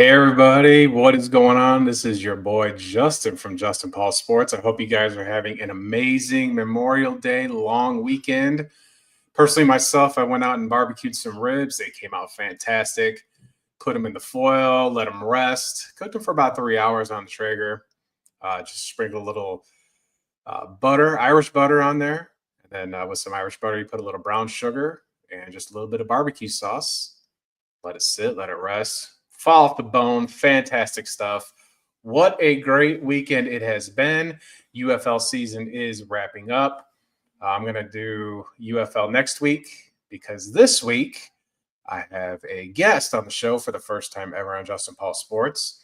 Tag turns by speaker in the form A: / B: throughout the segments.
A: Hey everybody, what is going on? This is your boy Justin from Justin Paul Sports. I hope you guys are having an amazing Memorial Day long weekend. Personally, myself, I went out and barbecued some ribs. They came out fantastic. Put them in the foil, let them rest. Cooked them for about 3 hours on the Traeger. Just sprinkle a little butter, Irish butter on there. And then with some Irish butter, you put a little brown sugar and just a little bit of barbecue sauce. Let it sit, let it rest. Fall off the bone. Fantastic stuff. What a great weekend it has been. UFL season is wrapping up. I'm going to do UFL next week because this week I have a guest on the show for the first time ever on Justin Paul Sports.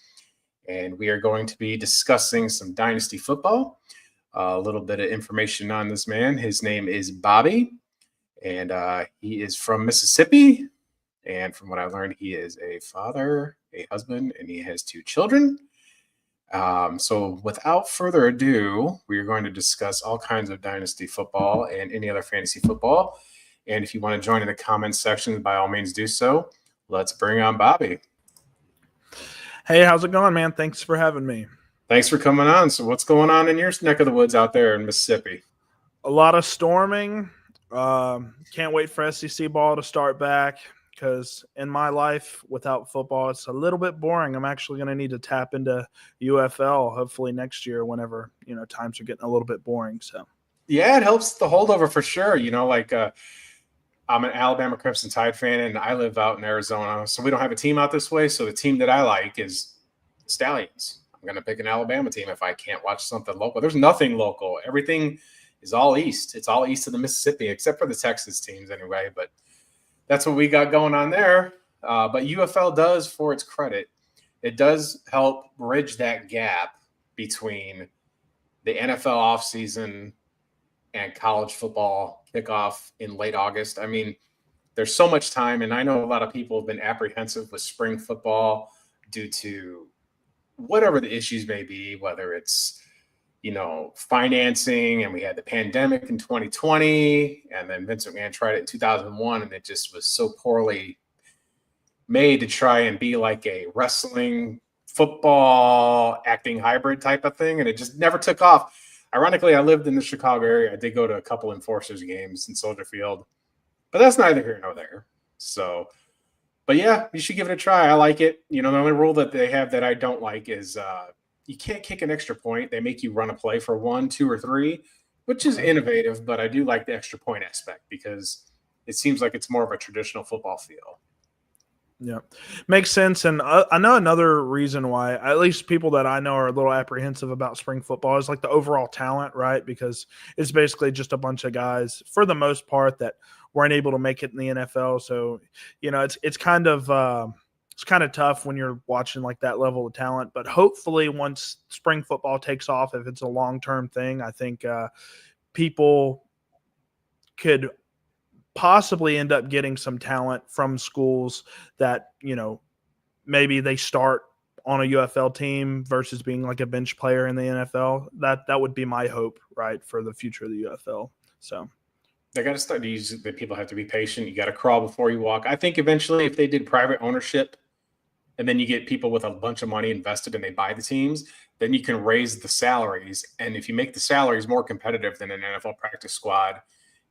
A: And we are going to be discussing some Dynasty football. A little bit of information on this man. His name is Bobby, and he is from Mississippi. And from what I learned, he is a father, a husband, and he has 2 children. So without further ado, we are going to discuss all kinds of Dynasty football and any other fantasy football. And if you want to join in the comments section, by all means do so. Let's bring on Bobby.
B: Hey, how's it going, man? Thanks for having me.
A: Thanks for coming on. So what's going on in your neck of the woods out there in Mississippi?
B: A lot of storming. Can't wait for SEC ball to start back. Because in my life, without football, it's a little bit boring. I'm actually going to need to tap into UFL hopefully next year whenever, times are getting a little bit boring. So,
A: yeah, it helps the holdover for sure. I'm an Alabama Crimson Tide fan, and I live out in Arizona. So we don't have a team out this way. So the team that I like is the Stallions. I'm going to pick an Alabama team if I can't watch something local. There's nothing local. Everything is all east. It's all east of the Mississippi, except for the Texas teams anyway. But that's what we got going on there. But UFL does, for its credit, it does help bridge that gap between the NFL offseason and college football kickoff in late August. I mean, there's so much time, and I know a lot of people have been apprehensive with spring football due to whatever the issues may be, whether it's financing, and we had the pandemic in 2020, and then Vince McMahon tried it in 2001, and it just was so poorly made to try and be like a wrestling, football, acting hybrid type of thing, and it just never took off. Ironically, I lived in the Chicago area. I did go to a couple Enforcers games in Soldier Field, but that's neither here nor there. So, but yeah, you should give it a try. I like it. The only rule that they have that I don't like is you can't kick an extra point. They make you run a play for 1, 2, or 3, which is innovative, but I do like the extra point aspect because it seems like it's more of a traditional football feel.
B: Yeah, makes sense. And I know another reason why, at least people that I know are a little apprehensive about spring football, is like the overall talent, right? Because it's basically just a bunch of guys, for the most part, that weren't able to make it in the NFL. So, it's kind of it's kind of tough when you're watching like that level of talent, but hopefully once spring football takes off, if it's a long-term thing, I think people could possibly end up getting some talent from schools that, maybe they start on a UFL team versus being like a bench player in the NFL. That would be my hope, right, for the future of the UFL. So
A: they got to start. The people have to be patient. You got to crawl before you walk. I think eventually if they did private ownership, and then you get people with a bunch of money invested and they buy the teams, then you can raise the salaries. And if you make the salaries more competitive than an NFL practice squad,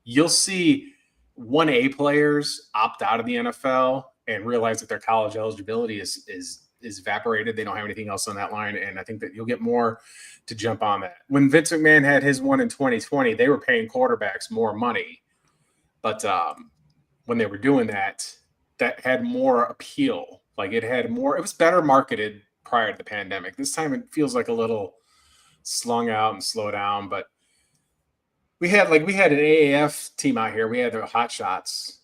A: you'll see 1A players opt out of the NFL and realize that their college eligibility is evaporated. They don't have anything else on that line. And I think that you'll get more to jump on that. When Vince McMahon had his one in 2020, they were paying quarterbacks more money. But when they were doing that, that had more appeal. Like it was better marketed prior to the pandemic. This time it feels like a little slung out and slow down, but we had an AAF team out here. We had the Hot Shots,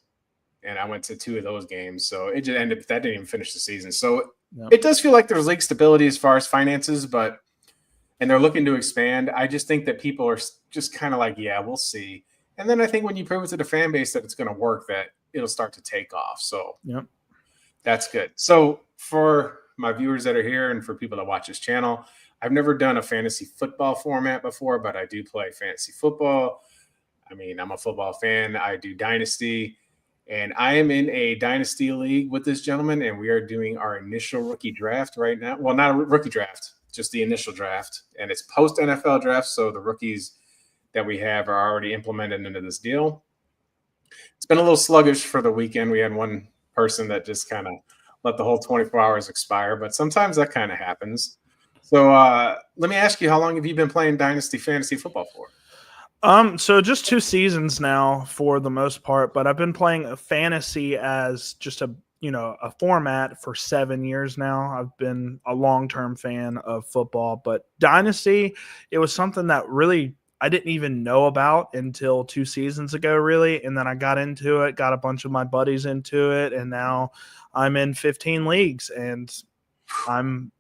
A: and I went to 2 of those games. So it just ended, that didn't even finish the season. So It does feel like there's league stability as far as finances, and they're looking to expand. I just think that people are just kind of like, yeah, we'll see. And then I think when you prove it to the fan base that it's going to work, that it'll start to take off. So that's good. So for my viewers that are here and for people that watch this channel, I've never done a fantasy football format before, but I do play fantasy football. I mean, I'm a football fan. I do Dynasty. And I am in a Dynasty league with this gentleman, and we are doing our initial rookie draft right now. Well, not a rookie draft, just the initial draft. And it's post NFL draft, so the rookies that we have are already implemented into this deal. It's been a little sluggish for the weekend. We had one person that just kind of let the whole 24 hours expire, but sometimes that kind of happens. So let me ask you, how long have you been playing Dynasty fantasy football for?
B: So just 2 seasons now for the most part, but I've been playing fantasy as just a format for 7 years now. I've been a long-term fan of football, but Dynasty, it was something that really I didn't even know about until 2 seasons ago, really. And then I got into it, got a bunch of my buddies into it, and now I'm in 15 leagues and I'm,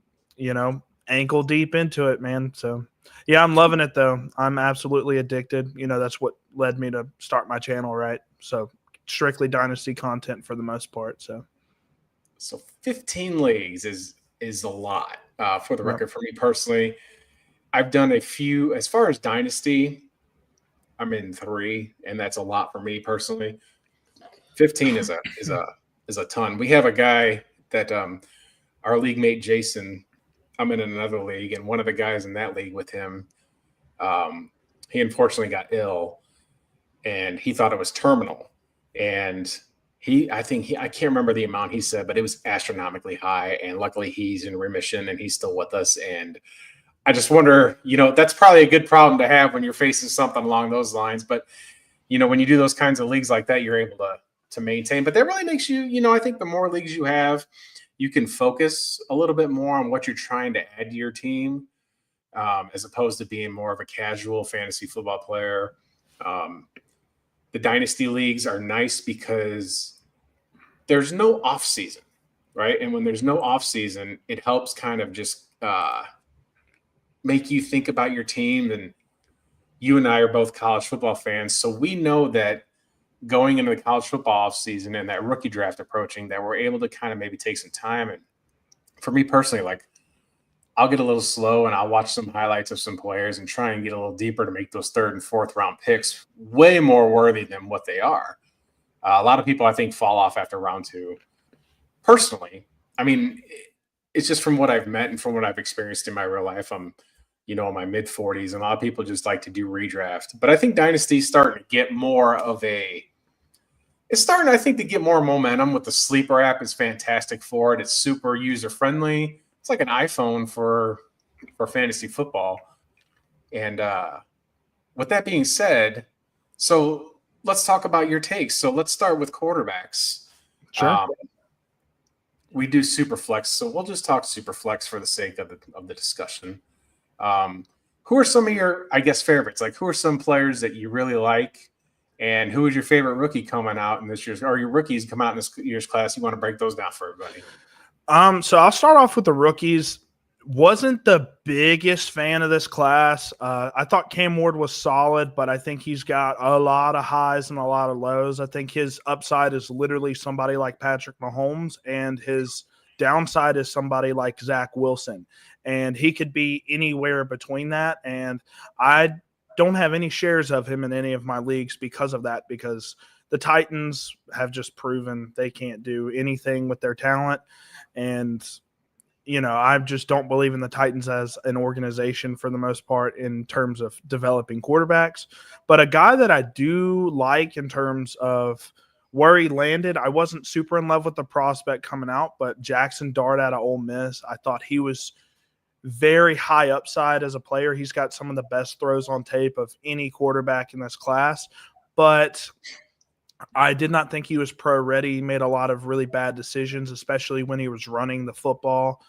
B: ankle deep into it, man. So yeah, I'm loving it though. I'm absolutely addicted. That's what led me to start my channel, right? So strictly Dynasty content for the most part. So
A: 15 leagues is a lot. For the
B: yep.
A: record, for me personally, I've done a few. As far as Dynasty, I'm in 3, and that's a lot for me personally. 15 is a ton. We have a guy that our league mate Jason. I'm in another league, and one of the guys in that league with him, he unfortunately got ill, and he thought it was terminal. And I can't remember the amount he said, but it was astronomically high. And luckily, he's in remission and he's still with us. And I just wonder, that's probably a good problem to have when you're facing something along those lines. But when you do those kinds of leagues like that, you're able to maintain. But that really makes you, I think the more leagues you have, you can focus a little bit more on what you're trying to add to your team, as opposed to being more of a casual fantasy football player. The Dynasty leagues are nice because there's no off season, right? And when there's no off season, it helps kind of just make you think about your team. And you and I are both college football fans, so we know that going into the college football off season and that rookie draft approaching, that we're able to kind of maybe take some time. And for me personally, like, I'll get a little slow and I'll watch some highlights of some players and try and get a little deeper to make those 3rd and 4th round picks way more worthy than what they are. A lot of people, I think, fall off after round 2. Personally, I mean, it's just from what I've met and from what I've experienced in my real life. I'm, in my mid 40s, and a lot of people just like to do redraft. But I think Dynasty's starting to get more of it's starting, I think, to get more momentum with the Sleeper app. Is fantastic for it. It's super user friendly. It's like an iPhone for fantasy football. And with that being said, so let's talk about your takes. So let's start with quarterbacks.
B: Sure.
A: We do super flex, so we'll just talk super flex for the sake of the discussion. Who are some of your, I guess, favorites? Like, who are some players that you really like? And who is your favorite rookie coming out in this year's, or your rookies come out in this year's class? You want to break those down for everybody?
B: So I'll start off with the rookies. Wasn't the biggest fan of this class. I thought Cam Ward was solid, but I think he's got a lot of highs and a lot of lows. I think his upside is literally somebody like Patrick Mahomes, and his downside is somebody like Zach Wilson. And he could be anywhere between that. And I don't have any shares of him in any of my leagues because of that, because the Titans have just proven they can't do anything with their talent. And, I just don't believe in the Titans as an organization for the most part in terms of developing quarterbacks. But a guy that I do like in terms of where he landed, I wasn't super in love with the prospect coming out, but Jackson Dart out of Ole Miss, I thought he was very high upside as a player. He's got some of the best throws on tape of any quarterback in this class, but I did not think he was pro ready. He made a lot of really bad decisions, especially when he was running the football.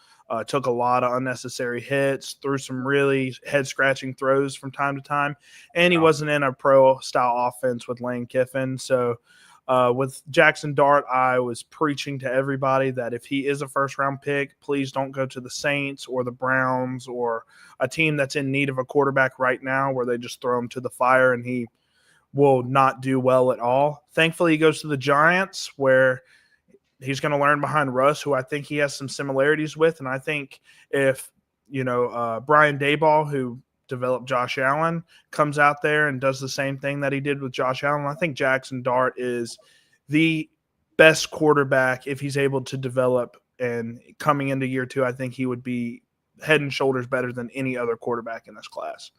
B: Took a lot of unnecessary hits, threw some really head-scratching throws from time to time, and he wasn't in a pro-style offense with Lane Kiffin. So with Jackson Dart, I was preaching to everybody that if he is a first-round pick, please don't go to the Saints or the Browns or a team that's in need of a quarterback right now where they just throw him to the fire and he will not do well at all. Thankfully, he goes to the Giants where he's going to learn behind Russ, who I think he has some similarities with. And I think if, Brian Daboll, who developed Josh Allen, comes out there and does the same thing that he did with Josh Allen, I think Jackson Dart is the best quarterback if he's able to develop. And coming into year 2, I think he would be head and shoulders better than any other quarterback in this class.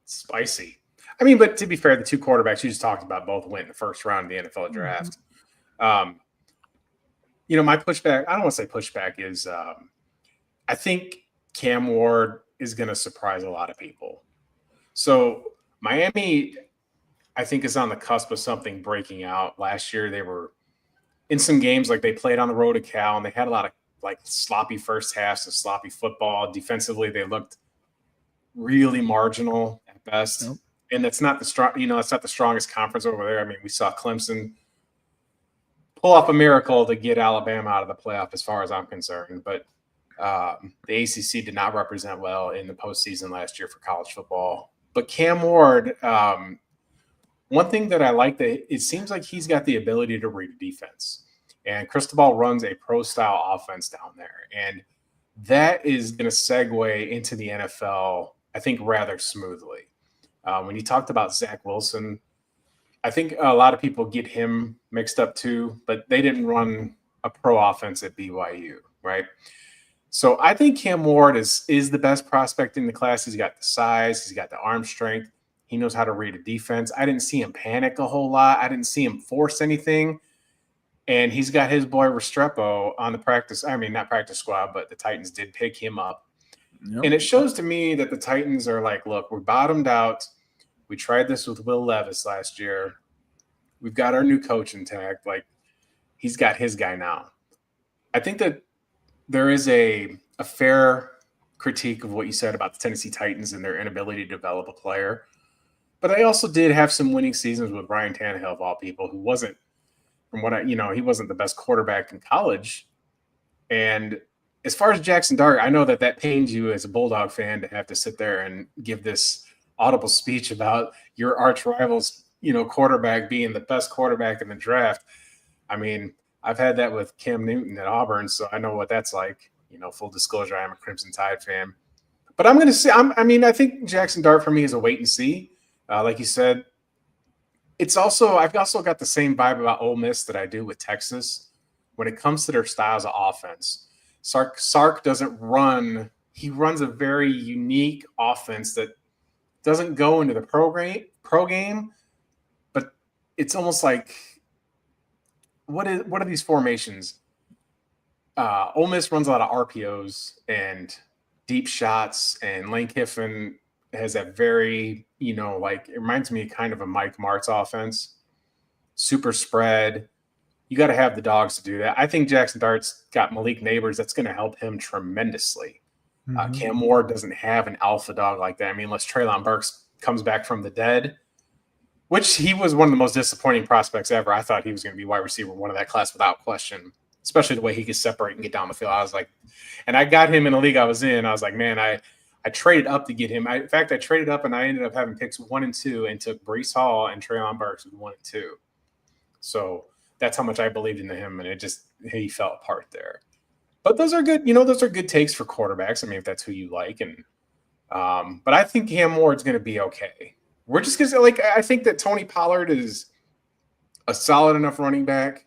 A: Spicy. I mean, but to be fair, the 2 quarterbacks you just talked about both went in the first round of the NFL draft. My pushback, I don't want to say pushback, is I think Cam Ward is going to surprise a lot of people. So Miami, I think, is on the cusp of something breaking out. Last year, they were in some games, like they played on the road at Cal, and they had a lot of like sloppy first halves and sloppy football. Defensively, they looked really marginal at best. Yep. And that's not the that's not the strongest conference over there. I mean, we saw Clemson pull off a miracle to get Alabama out of the playoff, as far as I'm concerned. But the ACC did not represent well in the postseason last year for college football. But Cam Ward, one thing that I like, that it seems like he's got the ability to read defense. And Cristobal runs a pro-style offense down there. And that is going to segue into the NFL, I think, rather smoothly. When you talked about Zach Wilson, I think a lot of people get him mixed up too, but they didn't run a pro offense at BYU, right? So I think Cam Ward is the best prospect in the class. He's got the size. He's got the arm strength. He knows how to read a defense. I didn't see him panic a whole lot. I didn't see him force anything. And he's got his boy Restrepo on the not practice squad, but the Titans did pick him up. Yep. And it shows to me that the Titans are like, look, we're bottomed out. We tried this with Will Levis last year. We've got our new coach intact. Like, he's got his guy now. I think that there is a fair critique of what you said about the Tennessee Titans and their inability to develop a player. But I also did have some winning seasons with Ryan Tannehill, of all people, who wasn't, he wasn't the best quarterback in college. And as far as Jackson Dart, I know that pains you as a Bulldog fan to have to sit there and give this audible speech about your arch rival's, quarterback being the best quarterback in the draft. I mean, I've had that with Cam Newton at Auburn, so I know what that's like. Full disclosure, I'm a Crimson Tide fan. But I'm going to say, I think Jackson Dart for me is a wait and see. Like you said, I've also got the same vibe about Ole Miss that I do with Texas when it comes to their styles of offense. Sark doesn't run. He runs a very unique offense that doesn't go into the pro game, but it's almost like, what are these formations? Ole Miss runs a lot of RPOs and deep shots, and Lane Kiffin has that very, it reminds me kind of a Mike Martz offense. Super spread. You got to have the dogs to do that. I think Jackson Dart's got Malik Neighbors. That's going to help him tremendously. Mm-hmm. Cam Ward doesn't have an alpha dog like that. I mean, unless Treylon Burks comes back from the dead, which he was one of the most disappointing prospects ever. I thought he was going to be wide receiver one of that class without question, especially the way he could separate and get down the field. I was like, and I got him in the league I was in. I was like, man, I traded up to get him. In fact, I traded up and I ended up having picks 1 and 2 and took Breece Hall and Treylon Burks with 1 and 2. So that's how much I believed into him, and he fell apart there. But those are good, those are good takes for quarterbacks. I mean, if that's who you like. And but I think Cam Ward's going to be okay. We're just going to I think that Tony Pollard is a solid enough running back.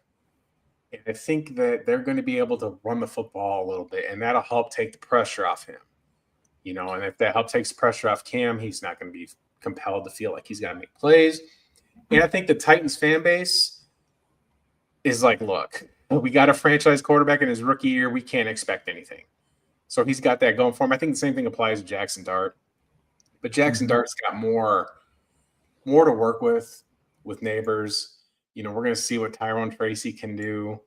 A: And I think that they're going to be able to run the football a little bit, and that'll help take the pressure off him. And if that help takes pressure off Cam, he's not going to be compelled to feel like he's got to make plays. And I think the Titans fan base is like, look, we got a franchise quarterback in his rookie year. We can't expect anything. So he's got that going for him. I think the same thing applies to Jackson Dart. But Jackson Dart's got more to work with Neighbors. We're going to see what Tyrone Tracy can do.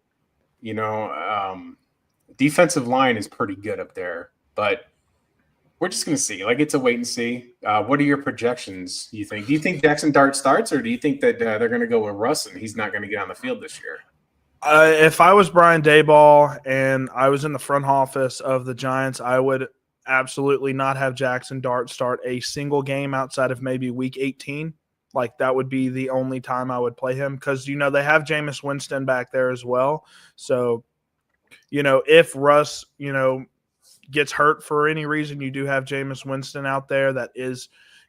A: Defensive line is pretty good up there. But we're just going to see. It's a wait and see. What are your projections, you think? Do you think Jackson Dart starts, or do you think that they're going to go with Russ and he's not going to get on the field this year?
B: If I was Brian Daboll and I was in the front office of the Giants, I would absolutely not have Jackson Dart start a single game outside of maybe week 18. That would be the only time I would play him because, they have Jameis Winston back there as well. So, if Russ, gets hurt for any reason, you do have Jameis Winston out there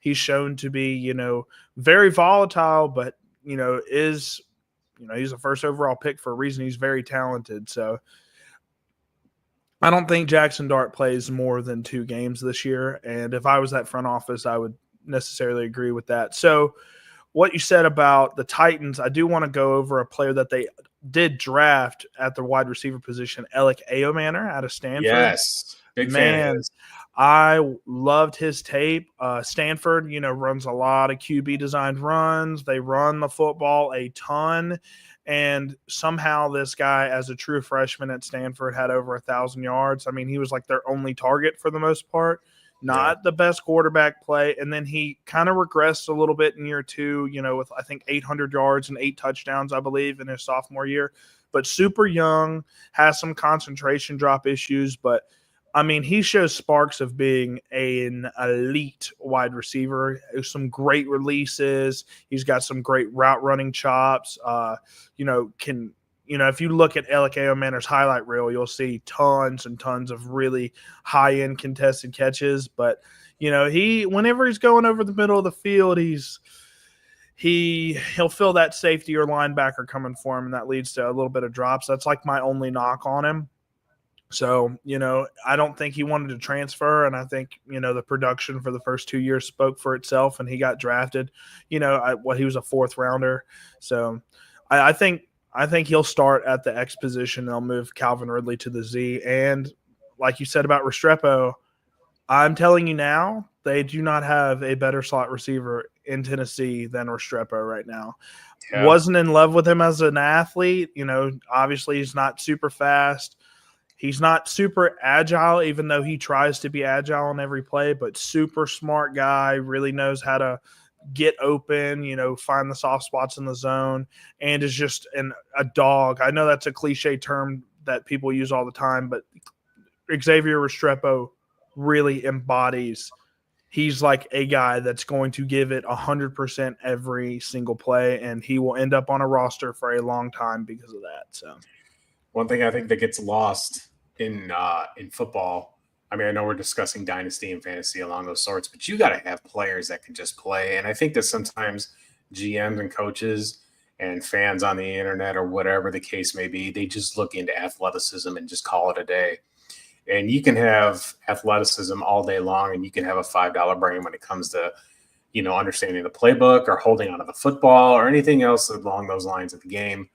B: he's shown to be, very volatile, but is, he's a first overall pick for a reason. He's very talented. So I don't think Jackson Dart plays more than 2 games this year. And if I was that front office, I would necessarily agree with that. So what you said about the Titans, I do want to go over a player that they did draft at the wide receiver position, Alec Ayomanor out of Stanford.
A: Yes, big fan of his.
B: I loved his tape. Stanford, runs a lot of QB designed runs. They run the football a ton. And somehow this guy, as a true freshman at Stanford, had over 1,000 yards. I mean, he was like their only target for the most part. Not the best quarterback play. And then he kind of regressed a little bit in year 2, with I think 800 yards and 8 touchdowns, I believe, in his sophomore year. But super young, has some concentration drop issues. But, I mean, he shows sparks of being an elite wide receiver. Some great releases. He's got some great route running chops. If you look at Alec Ayomanor's highlight reel, you'll see tons and tons of really high-end contested catches. But, whenever he's going over the middle of the field, he'll feel that safety or linebacker coming for him, and that leads to a little bit of drops. That's like my only knock on him. So, I don't think he wanted to transfer, and I think, the production for the first 2 years spoke for itself, and he got drafted. He was a 4th rounder. So I think he'll start at the X position. They'll move Calvin Ridley to the Z. And like you said about Restrepo, I'm telling you now, they do not have a better slot receiver in Tennessee than Restrepo right now. Yeah. Wasn't in love with him as an athlete. Obviously he's not super fast. He's not super agile, even though he tries to be agile on every play, but super smart guy, really knows how to get open, find the soft spots in the zone, and is just a dog. I know that's a cliche term that people use all the time, but Xavier Restrepo really embodies. He's like a guy that's going to give it 100% every single play, and he will end up on a roster for a long time because of that. So,
A: one thing I think that gets lost in football, I mean, I know we're discussing dynasty and fantasy along those sorts, but you got to have players that can just play. And I think that sometimes GMs and coaches and fans on the internet or whatever the case may be, they just look into athleticism and just call it a day. And you can have athleticism all day long, and you can have a $5 brain when it comes to, understanding the playbook or holding onto the football or anything else along those lines of the game.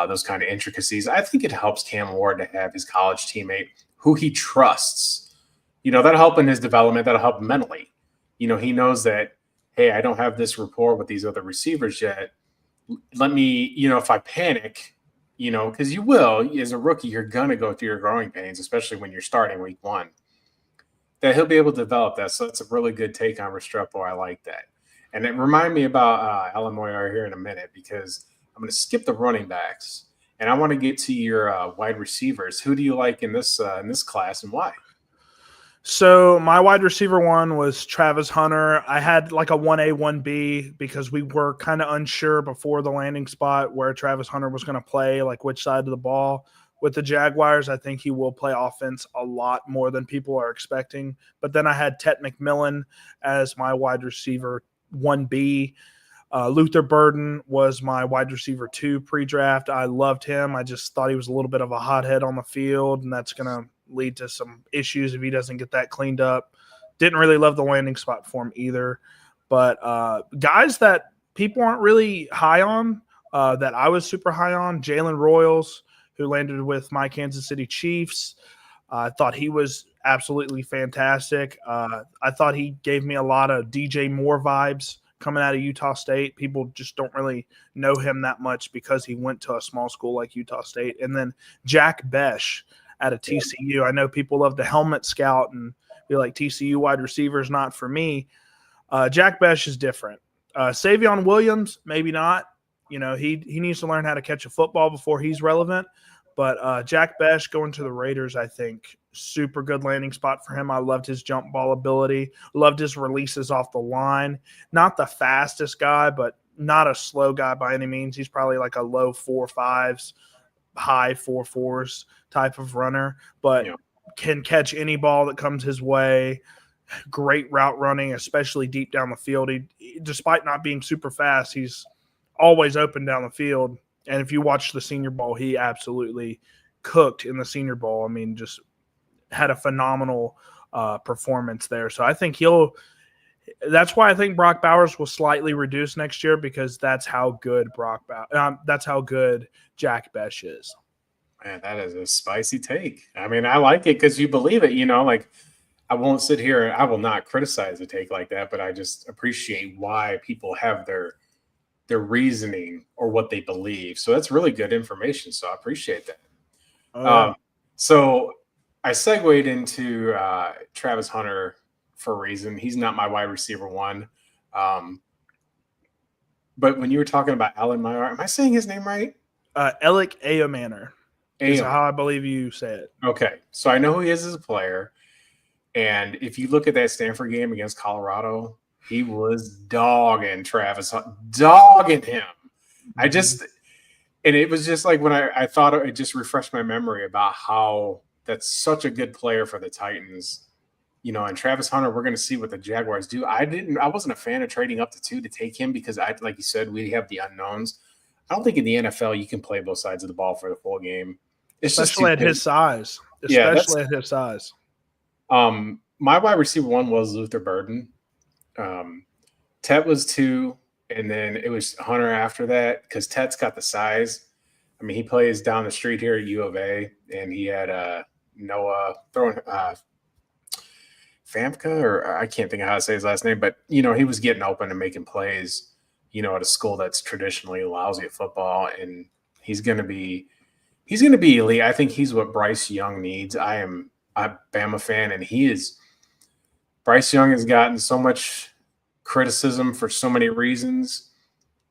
A: Those kind of intricacies. I think it helps Cam Ward to have his college teammate who he trusts. That'll help in his development. That'll help mentally. He knows that, hey, I don't have this rapport with these other receivers yet. Let me, if I panic, because you will, as a rookie, you're going to go through your growing pains, especially when you're starting week 1, that he'll be able to develop that. So that's a really good take on Restrepo. I like that. And it reminded me about Alan Moyer here in a minute, because I'm going to skip the running backs, and I want to get to your wide receivers. Who do you like in this class, and why?
B: So my wide receiver 1 was Travis Hunter. I had like a 1A, 1B because we were kind of unsure before the landing spot where Travis Hunter was going to play, like which side of the ball. With the Jaguars, I think he will play offense a lot more than people are expecting. But then I had Tet McMillan as my wide receiver 1B. Luther Burden was my wide receiver 2 pre-draft. I loved him. I just thought he was a little bit of a hothead on the field, and that's going to lead to some issues if he doesn't get that cleaned up. Didn't really love the landing spot for him either. But guys that people aren't really high on, that I was super high on, Jalen Royals, who landed with my Kansas City Chiefs. I thought he was absolutely fantastic. I thought he gave me a lot of DJ Moore vibes coming out of Utah State. People just don't really know him that much because he went to a small school like Utah State. And then Jack Besh out of TCU. I know people love the helmet scout and be like, TCU wide receiver is not for me. Jack Besh is different. Savion Williams, maybe not. He needs to learn how to catch a football before he's relevant. But Jack Besh going to the Raiders, I think, super good landing spot for him. I loved his jump ball ability. Loved his releases off the line. Not the fastest guy, but not a slow guy by any means. He's probably like a low 4.5s, high 4.4s type of runner, but can catch any ball that comes his way. Great route running, especially deep down the field. Despite not being super fast, he's always open down the field. And if you watch the Senior Bowl, he absolutely cooked in the Senior Bowl. I mean, just had a phenomenal performance there. So I think that's why I think Brock Bowers will slightly reduce next year, because that's how good that's how good Jack Besh is.
A: Man, that is a spicy take. I mean, I like it because you believe it. Like I won't sit here. I will not criticize a take like that, but I just appreciate why people have their reasoning or what they believe. So that's really good information. So I appreciate that.
B: Oh, yeah.
A: So I segued into Travis Hunter for a reason. He's not my wide receiver one. But when you were talking about Alan Meyer, am I saying his name right?
B: Alec Ayomanor is how I believe you say it.
A: Okay. So I know who he is as a player. And if you look at that Stanford game against Colorado, he was dogging Travis, dogging him. And it was just like when I thought it just refreshed my memory about how that's such a good player for the Titans. And Travis Hunter, we're going to see what the Jaguars do. I wasn't a fan of trading up to 2 to take him because like you said, we have the unknowns. I don't think in the NFL you can play both sides of the ball for the full game.
B: Especially at his size. Especially at his size.
A: My wide receiver one was Luther Burden. Tet was 2, and then it was Hunter after that because Tet's got the size. I mean, he plays down the street here at U of A, and he had Noah throwing Famka, or I can't think of how to say his last name, but he was getting open and making plays, at a school that's traditionally lousy at football, and he's going to be elite. I think he's what Bryce Young needs. I'm a Bama fan, and Bryce Young has gotten so much criticism for so many reasons,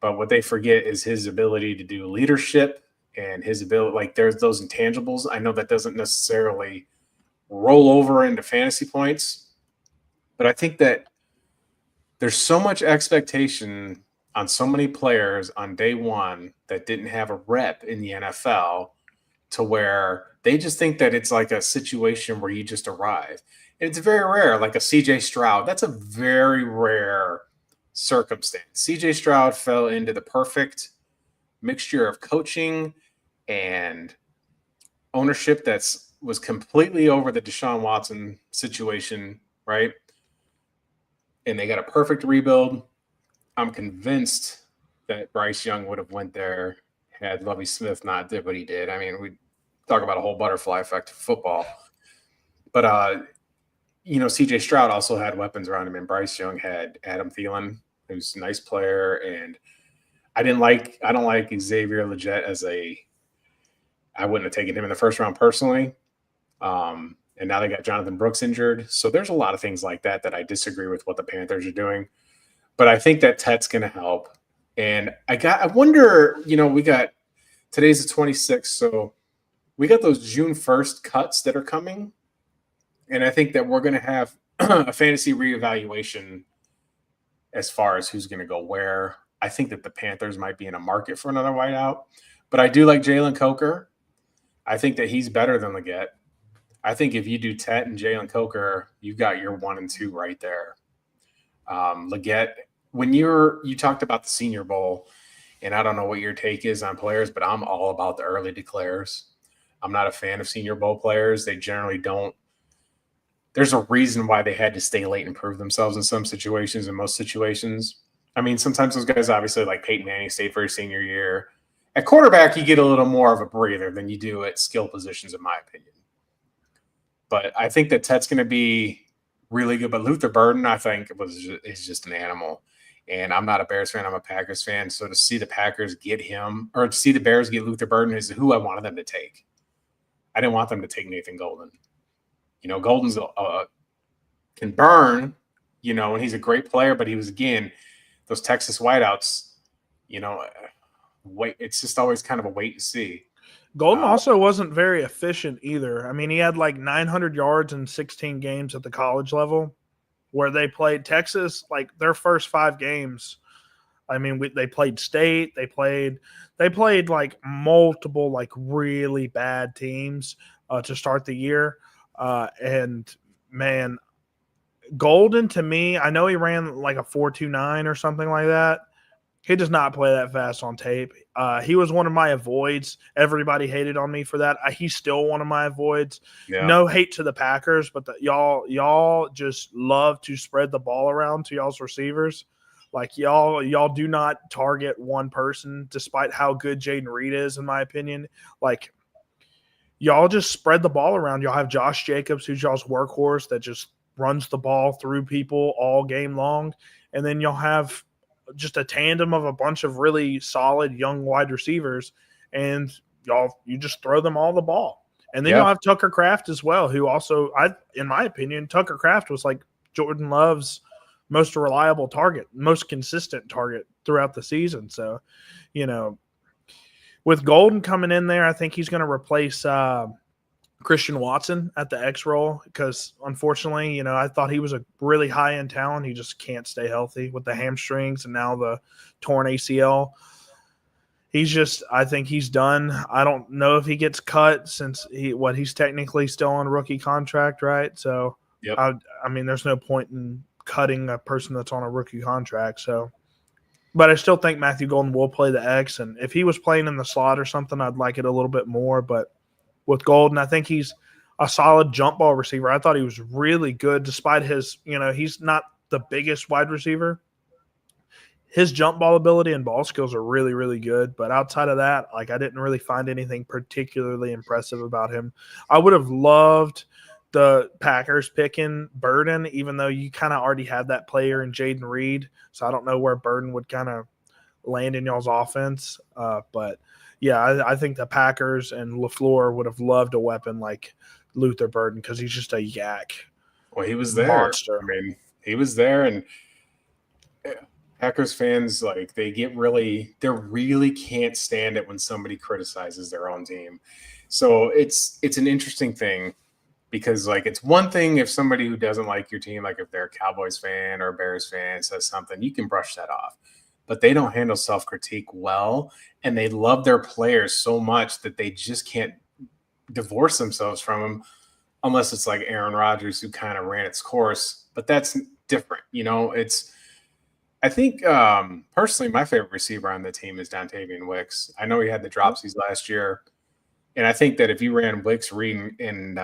A: but what they forget is his ability to do leadership and his ability, like there's those intangibles. I know that doesn't necessarily roll over into fantasy points, but I think that there's so much expectation on so many players on day one that didn't have a rep in the NFL to where they just think that it's like a situation where you just arrive. And it's very rare, like a CJ Stroud. That's a very rare circumstance. CJ Stroud fell into the perfect mixture of coaching and ownership was completely over the Deshaun Watson situation, right? And they got a perfect rebuild. I'm convinced that Bryce Young would have went there had Lovie Smith not did what he did. I mean, we talk about a whole butterfly effect of football. But, CJ Stroud also had weapons around him, and Bryce Young had Adam Thielen, who's a nice player. And I don't like Xavier Legette I wouldn't have taken him in the first round personally. And now they got Jonathan Brooks injured. So there's a lot of things like that I disagree with what the Panthers are doing. But I think that Tet's going to help. And I wonder, today's the 26th. So we got those June 1st cuts that are coming. And I think that we're going to have a fantasy reevaluation as far as who's going to go where. I think that the Panthers might be in a market for another wideout. But I do like Jalen Coker. I think that he's better than Legette. I think if you do Tet and Jalen Coker, you've got your 1 and 2 right there. Legette, when you talked about the Senior Bowl, and I don't know what your take is on players, but I'm all about the early declares. I'm not a fan of Senior Bowl players. They generally don't. There's a reason why they had to stay late and prove themselves in some situations, in most situations. I mean, sometimes those guys, obviously, like Peyton Manning, stayed for his senior year. At quarterback, you get a little more of a breather than you do at skill positions, in my opinion. But I think that Tet's going to be really good. But Luther Burden, I think, is just an animal. And I'm not a Bears fan. I'm a Packers fan. So to see the Packers get him, or to see the Bears get Luther Burden, is who I wanted them to take. I didn't want them to take Nathan Golden. Golden's can burn, and he's a great player. But he was, again, those Texas wideouts, it's just always kind of a wait and see.
B: Golden also wasn't very efficient either. I mean, he had like 900 yards in 16 games at the college level, where they played Texas, like their first 5 games. I mean, they played State. They played like multiple like really bad teams to start the year. And man, Golden, to me, I know he ran like a 4.29 or something like that. He does not play that fast on tape. He was one of my avoids. Everybody hated on me for that. He's still one of my avoids.
A: Yeah.
B: No hate to the Packers, but y'all just love to spread the ball around to y'all's receivers. Like y'all do not target one person, despite how good Jaden Reed is, in my opinion. Like y'all just spread the ball around. Y'all have Josh Jacobs, who's y'all's workhorse that just runs the ball through people all game long, and then y'all have just a tandem of a bunch of really solid young wide receivers, and you just throw them all the ball. And then you'll have Tucker Kraft as well, who also, in my opinion, Tucker Kraft was like Jordan Love's most reliable target, most consistent target throughout the season. So, with Golden coming in there, I think he's going to replace Christian Watson at the X role because, unfortunately, I thought he was a really high-end talent. He just can't stay healthy with the hamstrings and now the torn ACL. I think he's done. I don't know if he gets cut since he's technically still on a rookie contract, right? So, I mean, there's no point in cutting a person that's on a rookie contract. So, but I still think Matthew Golden will play the X, and if he was playing in the slot or something, I'd like it a little bit more, but with Golden, I think he's a solid jump ball receiver. I thought he was really good despite his, he's not the biggest wide receiver. His jump ball ability and ball skills are really, really good. But outside of that, I didn't really find anything particularly impressive about him. I would have loved the Packers picking Burden, even though you kind of already had that player in Jaden Reed. So I don't know where Burden would kind of land in y'all's offense. But yeah, I think the Packers and LaFleur would have loved a weapon like Luther Burden because he's just a yak.
A: Well, he was there.
B: Monster.
A: I mean, he was there, and Packers fans, they really can't stand it when somebody criticizes their own team. So it's an interesting thing because, it's one thing if somebody who doesn't like your team, if they're a Cowboys fan or a Bears fan, says something, you can brush that off. But they don't handle self-critique well, and they love their players so much that they just can't divorce themselves from them unless it's like Aaron Rodgers, who kind of ran its course. But that's different. I think personally my favorite receiver on the team is Dontavian Wicks. I know he had the dropsies last year, and I think that if you ran Wicks, Reed, and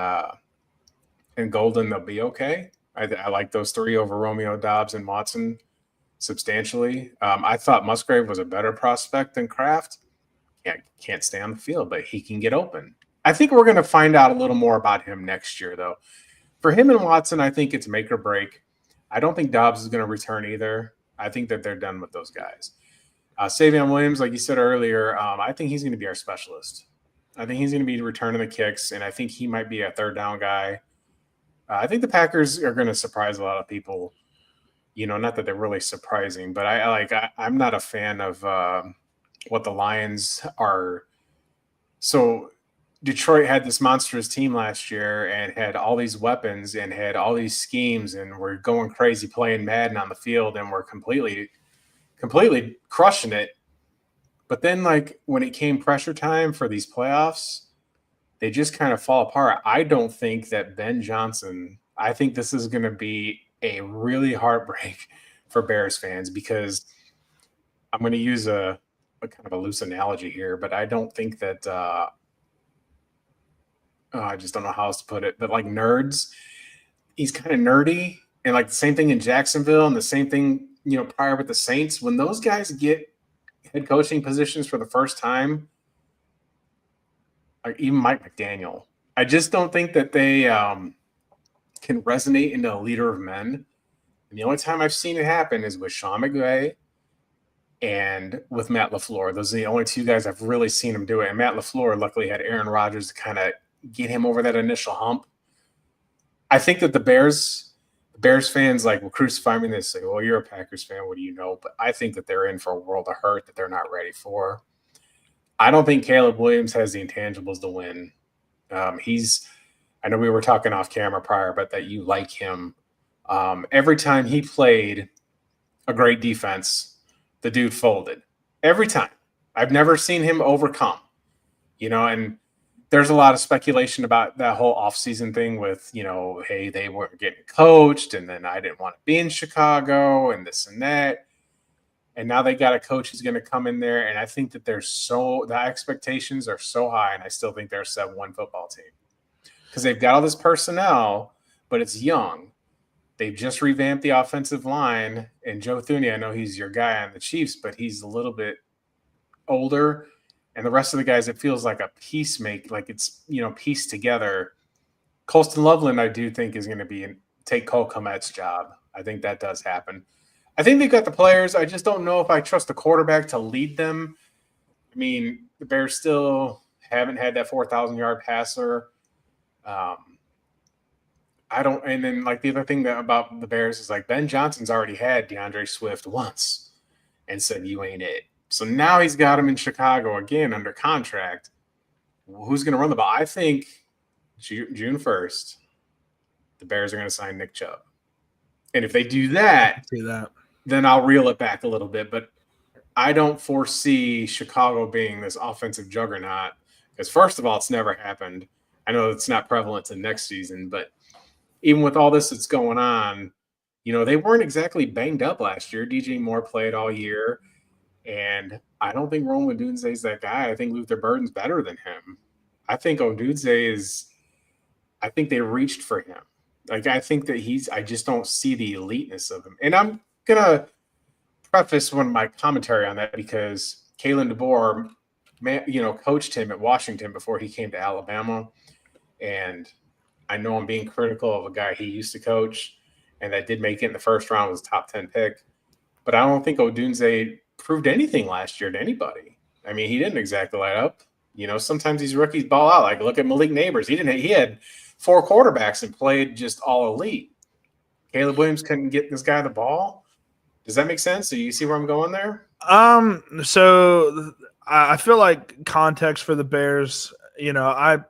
A: Golden, they'll be okay. I like those three over Romeo Doubs and Watson substantially. I thought Musgrave was a better prospect than Kraft. Can't stay on the field, but he can get open. I think we're going to find out a little more about him next year, though. For him and Watson, I think it's make or break. I don't think Dobbs is going to return either. I think that they're done with those guys. Savion Williams, like you said earlier, I think he's going to be our specialist. I think he's going to be returning the kicks, and I think he might be a third down guy. I think the Packers are going to surprise a lot of people. Not that they're really surprising, but I'm not a fan of what the Lions are. So Detroit had this monstrous team last year and had all these weapons and had all these schemes, and we're going crazy playing Madden on the field, and we're completely crushing it. But then, when it came pressure time for these playoffs, they just kind of fall apart. I don't think that Ben Johnson – I think this is going to be a really heartbreak for Bears fans because I'm going to use a kind of a loose analogy here, but I don't think that I just don't know how else to put it, but nerds, he's kind of nerdy, and the same thing in Jacksonville and the same thing, prior with the Saints, when those guys get head coaching positions for the first time, even Mike McDaniel, I just don't think that they can resonate into a leader of men. And the only time I've seen it happen is with Sean McVay and with Matt LaFleur. Those are the only two guys I've really seen him do it. And Matt LaFleur luckily had Aaron Rodgers to kind of get him over that initial hump. I think that the Bears fans will crucify me and they say, well, you're a Packers fan. What do you know? But I think that they're in for a world of hurt that they're not ready for. I don't think Caleb Williams has the intangibles to win. I know we were talking off camera prior, but that you like him. Every time he played a great defense, the dude folded. Every time. I've never seen him overcome. And there's a lot of speculation about that whole offseason thing with, hey, they weren't getting coached, and then I didn't want to be in Chicago and this and that. And now they got a coach who's going to come in there, and I think that the expectations are so high, and I still think they're a 7-1 football team because they've got all this personnel, but it's young. They've just revamped the offensive line, and Joe Thuney, I know he's your guy on the Chiefs, but he's a little bit older, and the rest of the guys, it feels like a peacemake, like it's pieced together. Colston Loveland, I do think, is going to take Cole Kmet's job. I think that does happen. I think they've got the players. I just don't know if I trust the quarterback to lead them. I mean, the Bears still haven't had that 4,000-yard passer. I don't. And then, like, the other thing about the Bears is, like, Ben Johnson's already had DeAndre Swift once and said, "You ain't it." So now he's got him in Chicago again under contract. Who's going to run the ball? I think June 1st, the Bears are going to sign Nick Chubb. And if they do that, then I'll reel it back a little bit. But I don't foresee Chicago being this offensive juggernaut because, first of all, it's never happened. I know it's not prevalent to next season, but even with all this that's going on, they weren't exactly banged up last year. DJ Moore played all year, and I don't think Rome Odunze is that guy. I think Luther Burden's better than him. I think Odunze I think they reached for him. Like, I think that I just don't see the eliteness of him. And I'm going to preface one of my commentary on that because Kalen DeBoer, coached him at Washington before he came to Alabama. And I know I'm being critical of a guy he used to coach and that did make it in the first round, was a top 10 pick. But I don't think Odunze proved anything last year to anybody. I mean, he didn't exactly light up. Sometimes these rookies ball out. Like, look at Malik Neighbors. He had 4 quarterbacks and played just all elite. Caleb Williams couldn't get this guy the ball. Does that make sense? Do you see where I'm going there?
B: So I feel like context for the Bears, the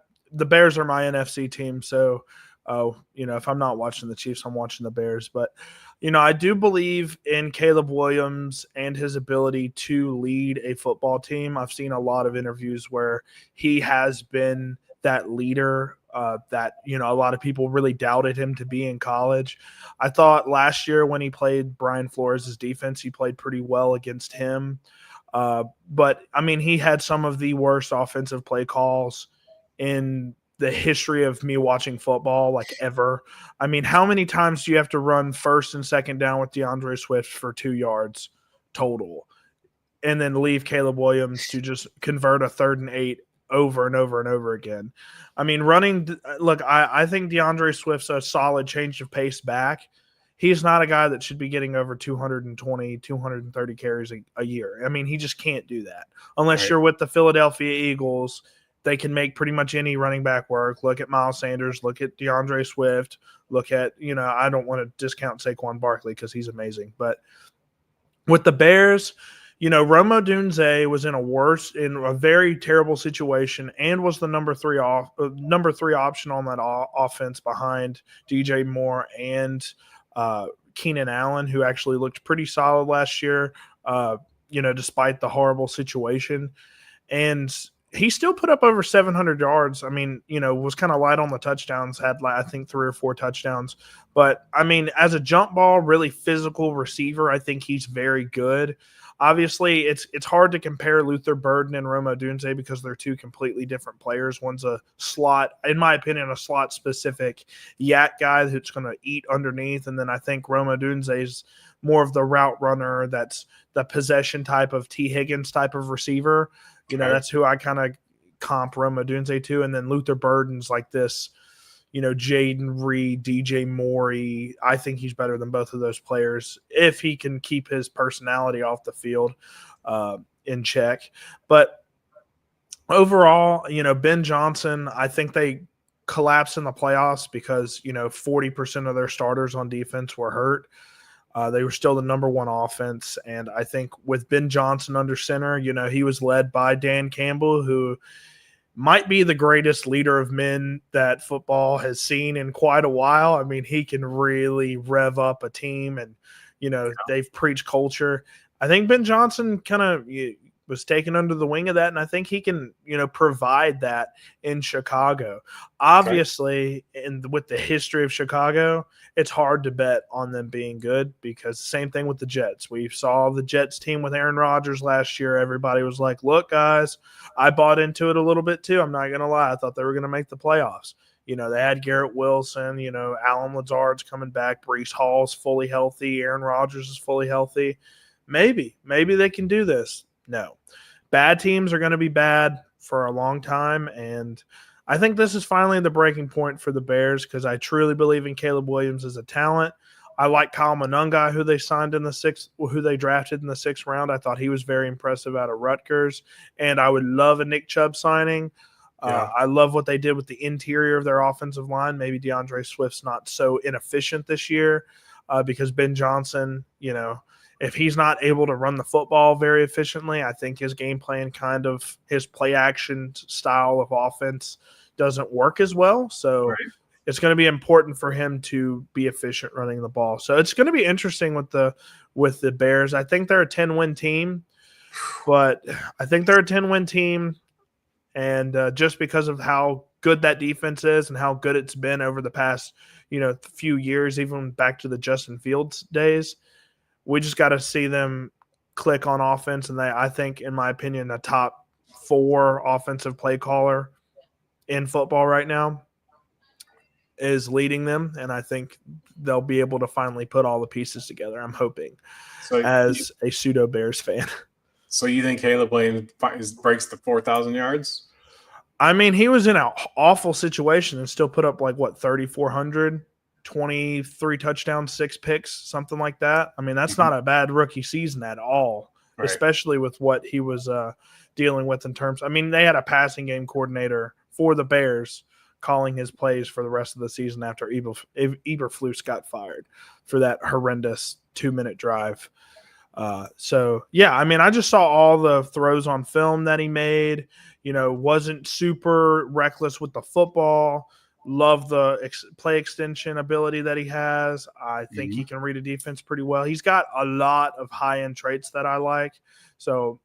B: Bears are my NFC team. So, if I'm not watching the Chiefs, I'm watching the Bears. But, I do believe in Caleb Williams and his ability to lead a football team. I've seen a lot of interviews where he has been that leader that, a lot of people really doubted him to be in college. I thought last year when he played Brian Flores' defense, he played pretty well against him. But, I mean, he had some of the worst offensive play calls in the history of me watching football, like, ever. I mean, how many times do you have to run first and second down with DeAndre Swift for 2 yards total and then leave Caleb Williams to just convert a 3rd and 8 over and over and over again? I mean, I think DeAndre Swift's a solid change of pace back. He's not a guy that should be getting over 220, 230 carries a year. I mean, he just can't do that unless you're with the Philadelphia Eagles. They can make pretty much any running back work. Look at Miles Sanders. Look at DeAndre Swift. Look at, I don't want to discount Saquon Barkley because he's amazing. But with the Bears, Rome Odunze was in a very terrible situation and was the number 3 option on that offense behind DJ Moore and Keenan Allen, who actually looked pretty solid last year, despite the horrible situation. And he still put up over 700 yards. I mean, was kind of light on the touchdowns, had, I think, 3 or 4 touchdowns. But, I mean, as a jump ball, really physical receiver, I think he's very good. Obviously, it's hard to compare Luther Burden and Rome Odunze because they're 2 completely different players. One's a slot, in my opinion, a slot-specific yak guy that's going to eat underneath. And then I think Rome Odunze is more of the route runner that's the possession type of T. Higgins type of receiver. That's who I kind of comp Rome Odunze to. And then Luther Burden's like this, Jaden Reed, DJ Morey. I think he's better than both of those players if he can keep his personality off the field in check. But overall, Ben Johnson, I think they collapsed in the playoffs because, 40% of their starters on defense were hurt. They were still the number 1 offense. And I think with Ben Johnson under center, he was led by Dan Campbell, who might be the greatest leader of men that football has seen in quite a while. I mean, he can really rev up a team and, they've preached culture. I think Ben Johnson kind of was taken under the wing of that, and I think he can, provide that in Chicago. Obviously, with the history of Chicago, it's hard to bet on them being good because same thing with the Jets. We saw the Jets team with Aaron Rodgers last year. Everybody was like, look, guys, I bought into it a little bit too. I'm not going to lie. I thought they were going to make the playoffs. They had Garrett Wilson, Alan Lazard's coming back. Breece Hall's fully healthy. Aaron Rodgers is fully healthy. Maybe they can do this. No. Bad teams are going to be bad for a long time, and I think this is finally the breaking point for the Bears because I truly believe in Caleb Williams as a talent. I like Kyle Monunga, who they drafted in the 6th round. I thought he was very impressive out of Rutgers, and I would love a Nick Chubb signing.
A: Yeah.
B: I love what they did with the interior of their offensive line. Maybe DeAndre Swift's not so inefficient this year because Ben Johnson, if he's not able to run the football very efficiently, I think his game plan his play action style of offense doesn't work as well. So It's going to be important for him to be efficient running the ball. So it's going to be interesting with the Bears. I think they're a 10-win team, and just because of how good that defense is and how good it's been over the past, few years, even back to the Justin Fields days, we just got to see them click on offense. And I think, in my opinion, a top 4 offensive play caller in football right now is leading them. And I think they'll be able to finally put all the pieces together. I'm hoping as a pseudo Bears fan.
A: So you think Caleb Williams breaks the 4,000 yards?
B: I mean, he was in an awful situation and still put up 3,400, 23 touchdowns, 6 picks, something like that. I mean, that's not a bad rookie season at all, especially with what he was dealing with in terms. I mean, they had a passing game coordinator for the Bears calling his plays for the rest of the season after Eberflus got fired for that horrendous 2-minute drive. I just saw all the throws on film that he made, wasn't super reckless with the football. Love the play extension ability that he has. I think he can read a defense pretty well. He's got a lot of high-end traits that I like. So,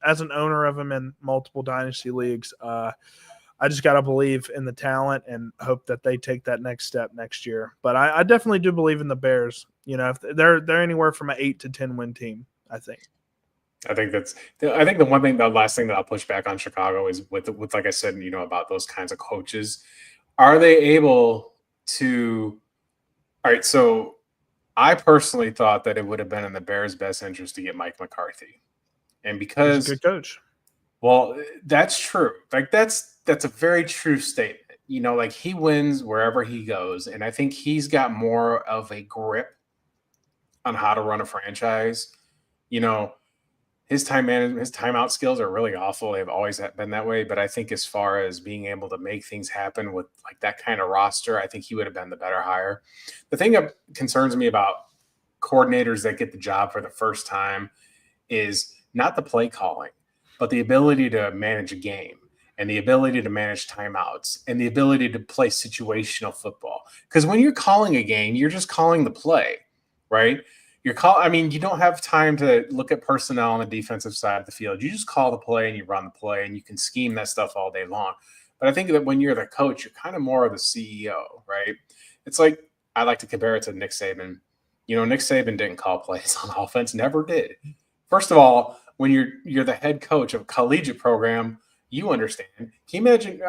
B: as an owner of him in multiple dynasty leagues, I just got to believe in the talent and hope that they take that next step next year. But I definitely do believe in the Bears. If they're anywhere from an 8 to 10 win team, I think.
A: I think the last thing that I'll push back on Chicago is with like I said, about those kinds of coaches. Are they able to? All right. So I personally thought that it would have been in the Bears' best interest to get Mike McCarthy. And because
B: he's a good coach.
A: Well, that's true. That's a very true statement. He wins wherever he goes. And I think he's got more of a grip on how to run a franchise. His time management, his timeout skills are really awful. They've always been that way. But I think as far as being able to make things happen with that kind of roster, I think he would have been the better hire. The thing that concerns me about coordinators that get the job for the first time is not the play calling, but the ability to manage a game and the ability to manage timeouts and the ability to play situational football. Because when you're calling a game, you're just calling the play, right? You don't have time to look at personnel on the defensive side of the field. You just call the play and you run the play and you can scheme that stuff all day long. But I think that when you're the coach, you're kind of more of the CEO, right? It's like, I like to compare it to Nick Saban. Nick Saban didn't call plays on offense, never did. First of all, when you're the head coach of a collegiate program, you understand. Can you imagine,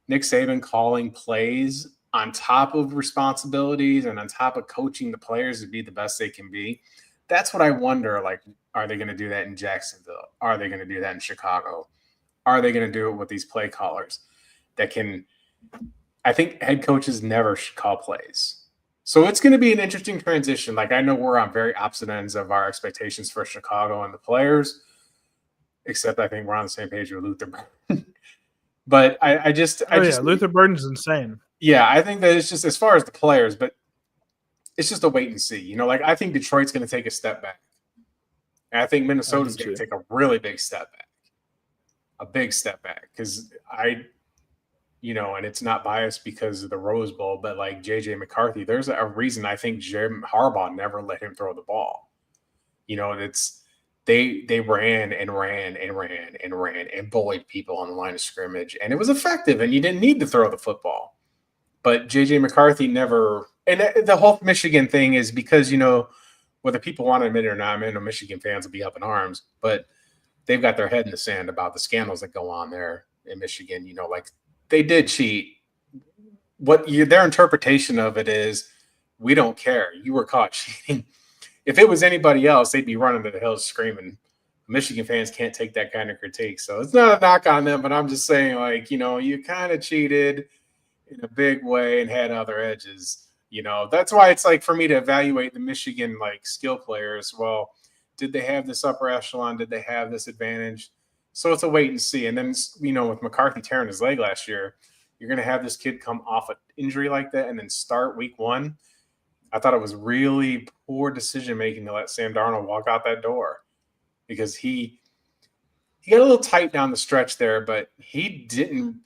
A: Nick Saban calling plays on top of responsibilities and on top of coaching the players to be the best they can be? That's what I wonder. Are they going to do that in Jacksonville? Are they going to do that in Chicago? Are they going to do it with these play callers that can? I think head coaches never should call plays. So it's going to be an interesting transition. I know we're on very opposite ends of our expectations for Chicago and the players, except I think we're on the same page with Luther Burden. But
B: Luther Burden's insane.
A: Yeah, I think that it's just as far as the players, but it's just a wait and see. I think Detroit's going to take a step back. And I think Minnesota's going to take a really big step back. A big step back. Because and it's not biased because of the Rose Bowl, but J.J. McCarthy, there's a reason I think Jim Harbaugh never let him throw the ball. they ran and ran and ran and ran and bullied people on the line of scrimmage, and it was effective, and you didn't need to throw the football. But JJ McCarthy never, and the whole Michigan thing is because, whether people want to admit it or not, I know Michigan fans will be up in arms, but they've got their head in the sand about the scandals that go on there in Michigan. Like they did cheat. Their interpretation of it is, we don't care. You were caught cheating. If it was anybody else, they'd be running to the hills screaming. Michigan fans can't take that kind of critique. So it's not a knock on them, but I'm just saying, like, you kind of cheated in a big way and had other edges. That's why it's like, for me to evaluate the Michigan, like, skill players, well, did they have this upper echelon? Did they have this advantage? So it's a wait and see. And then, with McCarthy tearing his leg last year, you're going to have this kid come off an injury like that and then start week 1. I thought it was really poor decision-making to let Sam Darnold walk out that door, because he got a little tight down the stretch there, but he didn't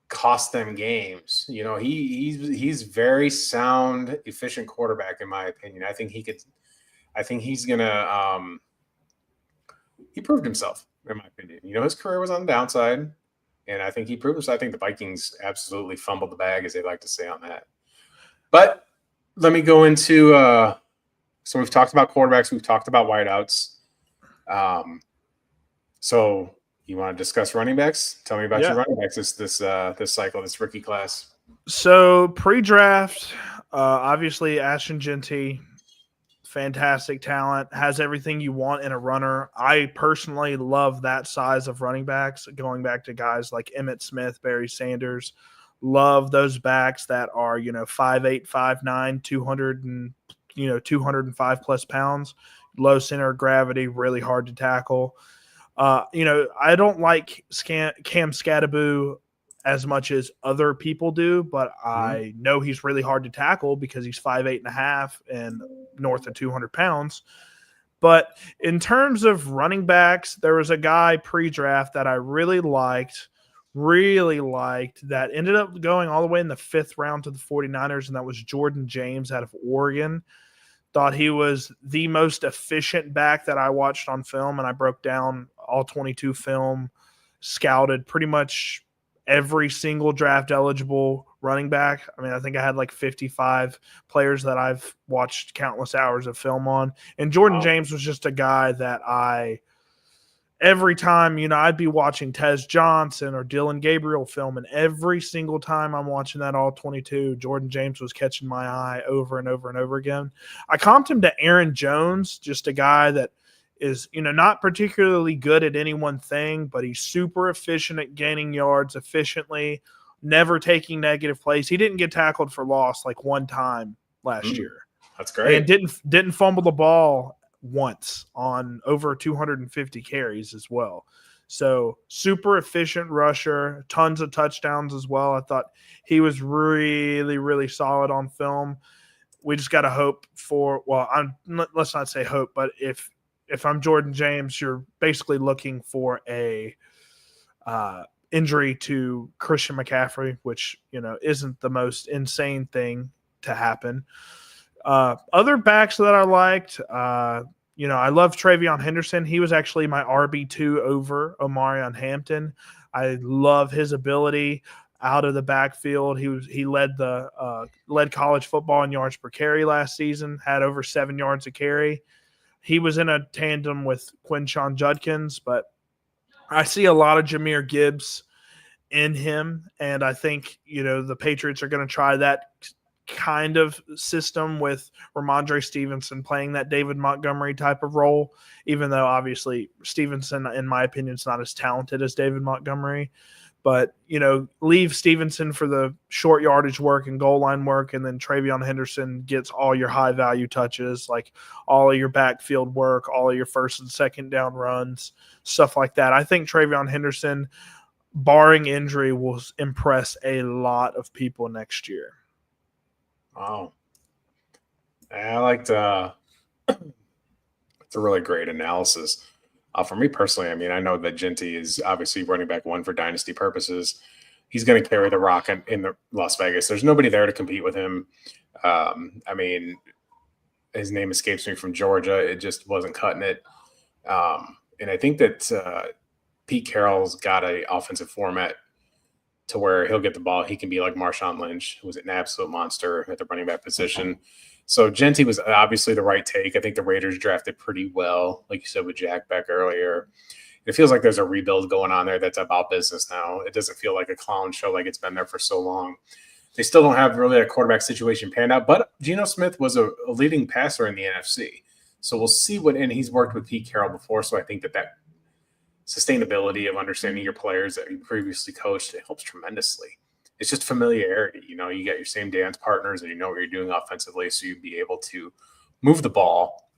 A: cost them games. He's very sound, efficient quarterback, in my opinion. I think he's going to he proved himself, in my opinion. His career was on the downside, and I think he proved himself. I think the Vikings absolutely fumbled the bag, as they like to say on that. But let me go into so we've talked about quarterbacks, we've talked about wideouts. So you want to discuss running backs? Tell me about your running backs this cycle, this rookie class.
B: So pre-draft, obviously Ashton Genty, fantastic talent, has everything you want in a runner. I personally love that size of running backs, going back to guys like Emmitt Smith, Barry Sanders. Love those backs that are, 5'8", 5'9", 200 and 205 plus pounds, low center of gravity, really hard to tackle. I don't like Cam Skattebo as much as other people do, but I know he's really hard to tackle because he's 5'8.5" and north of 200 pounds. But in terms of running backs, there was a guy pre-draft that I really liked that ended up going all the way in the 5th round to the 49ers, and that was Jordan James out of Oregon. Thought he was the most efficient back that I watched on film, and I broke down all 22 film, scouted pretty much every single draft eligible running back. I mean, I think I had like 55 players that I've watched countless hours of film on. And Jordan James was just a guy that every time, I'd be watching Tez Johnson or Dylan Gabriel film, and every single time I'm watching that all 22, Jordan James was catching my eye over and over and over again. I comped him to Aaron Jones, just a guy that is, not particularly good at any one thing, but he's super efficient at gaining yards efficiently, never taking negative plays. He didn't get tackled for loss like one time last year.
A: That's great.
B: And didn't fumble the ball once on over 250 carries as well. So super efficient rusher, tons of touchdowns as well. I thought he was really, really solid on film. We just got to hope for, let's not say hope, but if I'm Jordan James, you're basically looking for a injury to Christian McCaffrey, which, isn't the most insane thing to happen. Other backs that I liked, I love TreVeyon Henderson. He was actually my RB2 over Omarion Hampton. I love his ability out of the backfield. He led college football in yards per carry last season, had over 7 yards a carry. He was in a tandem with Quinshon Judkins, but I see a lot of Jahmyr Gibbs in him, and I think, the Patriots are going to try that kind of system with Ramondre Stevenson playing that David Montgomery type of role, even though obviously Stevenson, in my opinion, is not as talented as David Montgomery. But, leave Stevenson for the short yardage work and goal line work, and then TreVeyon Henderson gets all your high-value touches, like all of your backfield work, all of your first and second down runs, stuff like that. I think TreVeyon Henderson, barring injury, will impress a lot of people next year.
A: Wow. I liked it's a really great analysis. For me personally, I mean, I know that Genty is obviously running back 1 for dynasty purposes. He's going to carry the rock in the Las Vegas. There's nobody there to compete with him. I mean, his name escapes me from Georgia. It just wasn't cutting it. And I think that Pete Carroll's got a offensive format to where he'll get the ball. He can be like Marshawn Lynch, who was an absolute monster at the running back position. So Genty was obviously the right take. I think the Raiders drafted pretty well, like you said, with Jack Beck earlier. It feels like there's a rebuild going on there that's about business now. It doesn't feel like a clown show like it's been there for so long. They still don't have really a quarterback situation panned out, but Geno Smith was a leading passer in the NFC. So we'll see and he's worked with Pete Carroll before, so I think that sustainability of understanding your players that you previously coached, it helps tremendously. It's just familiarity. You got your same dance partners and you know what you're doing offensively, so you'd be able to move the ball.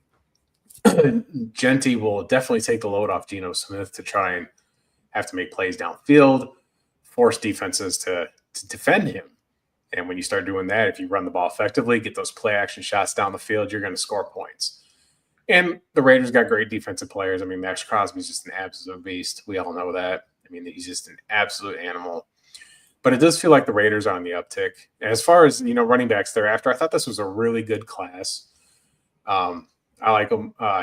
A: Genty will definitely take the load off Geno Smith to try and have to make plays downfield, force defenses to defend him. And when you start doing that, if you run the ball effectively, get those play action shots down the field, you're going to score points. And the Raiders got great defensive players. I mean, Max Crosby's just an absolute beast. We all know that. I mean, he's just an absolute animal. But it does feel like the Raiders are on the uptick. As far as, running backs thereafter, I thought this was a really good class. I like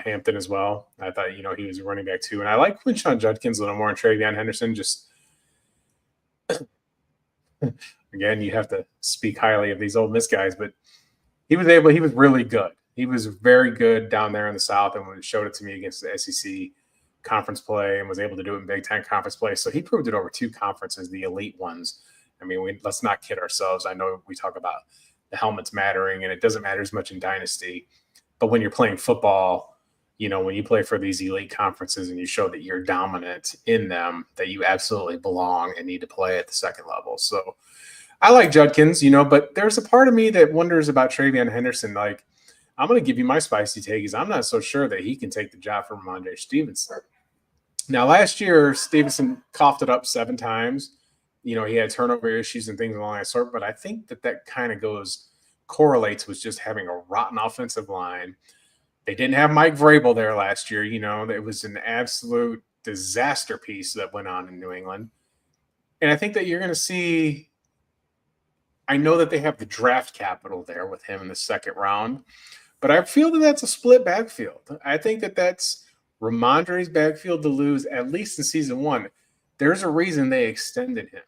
A: Hampton as well. I thought, he was a running back too. And I like Quinshon Judkins a little more and TreVeyon Henderson. Just, again, you have to speak highly of these Ole Miss guys, but he was really good. He was very good down there in the South, and when it showed it to me against the SEC conference play and was able to do it in Big Ten conference play. So he proved it over two conferences, the elite ones. I mean, let's not kid ourselves. I know we talk about the helmets mattering, and it doesn't matter as much in Dynasty. But when you're playing football, when you play for these elite conferences and you show that you're dominant in them, that you absolutely belong and need to play at the second level. So I like Judkins, but there's a part of me that wonders about TreVeyon Henderson. Like, I'm going to give you my spicy take is I'm not so sure that he can take the job from Ramondre Stevenson. Now, last year, Stevenson coughed it up 7 times. He had turnover issues and things along that sort, but I think that kind of correlates with just having a rotten offensive line. They didn't have Mike Vrabel there last year. It was an absolute disaster piece that went on in New England. And I think that you're going to see – I know that they have the draft capital there with him in the second round, but I feel that that's a split backfield. I think that that's Ramondre's backfield to lose, at least in season 1. There's a reason they extended him.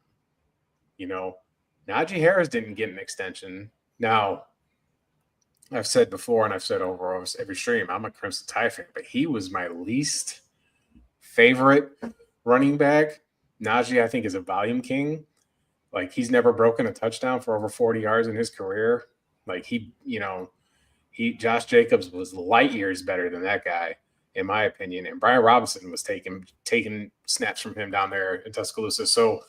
A: Najee Harris didn't get an extension. Now, I've said before, and I've said over almost every stream, I'm a Crimson Tide fan, but he was my least favorite running back. Najee, I think, is a volume king. Like, he's never broken a touchdown for over 40 yards in his career. Like, Josh Jacobs was light years better than that guy, in my opinion. And Brian Robinson was taking snaps from him down there in Tuscaloosa. So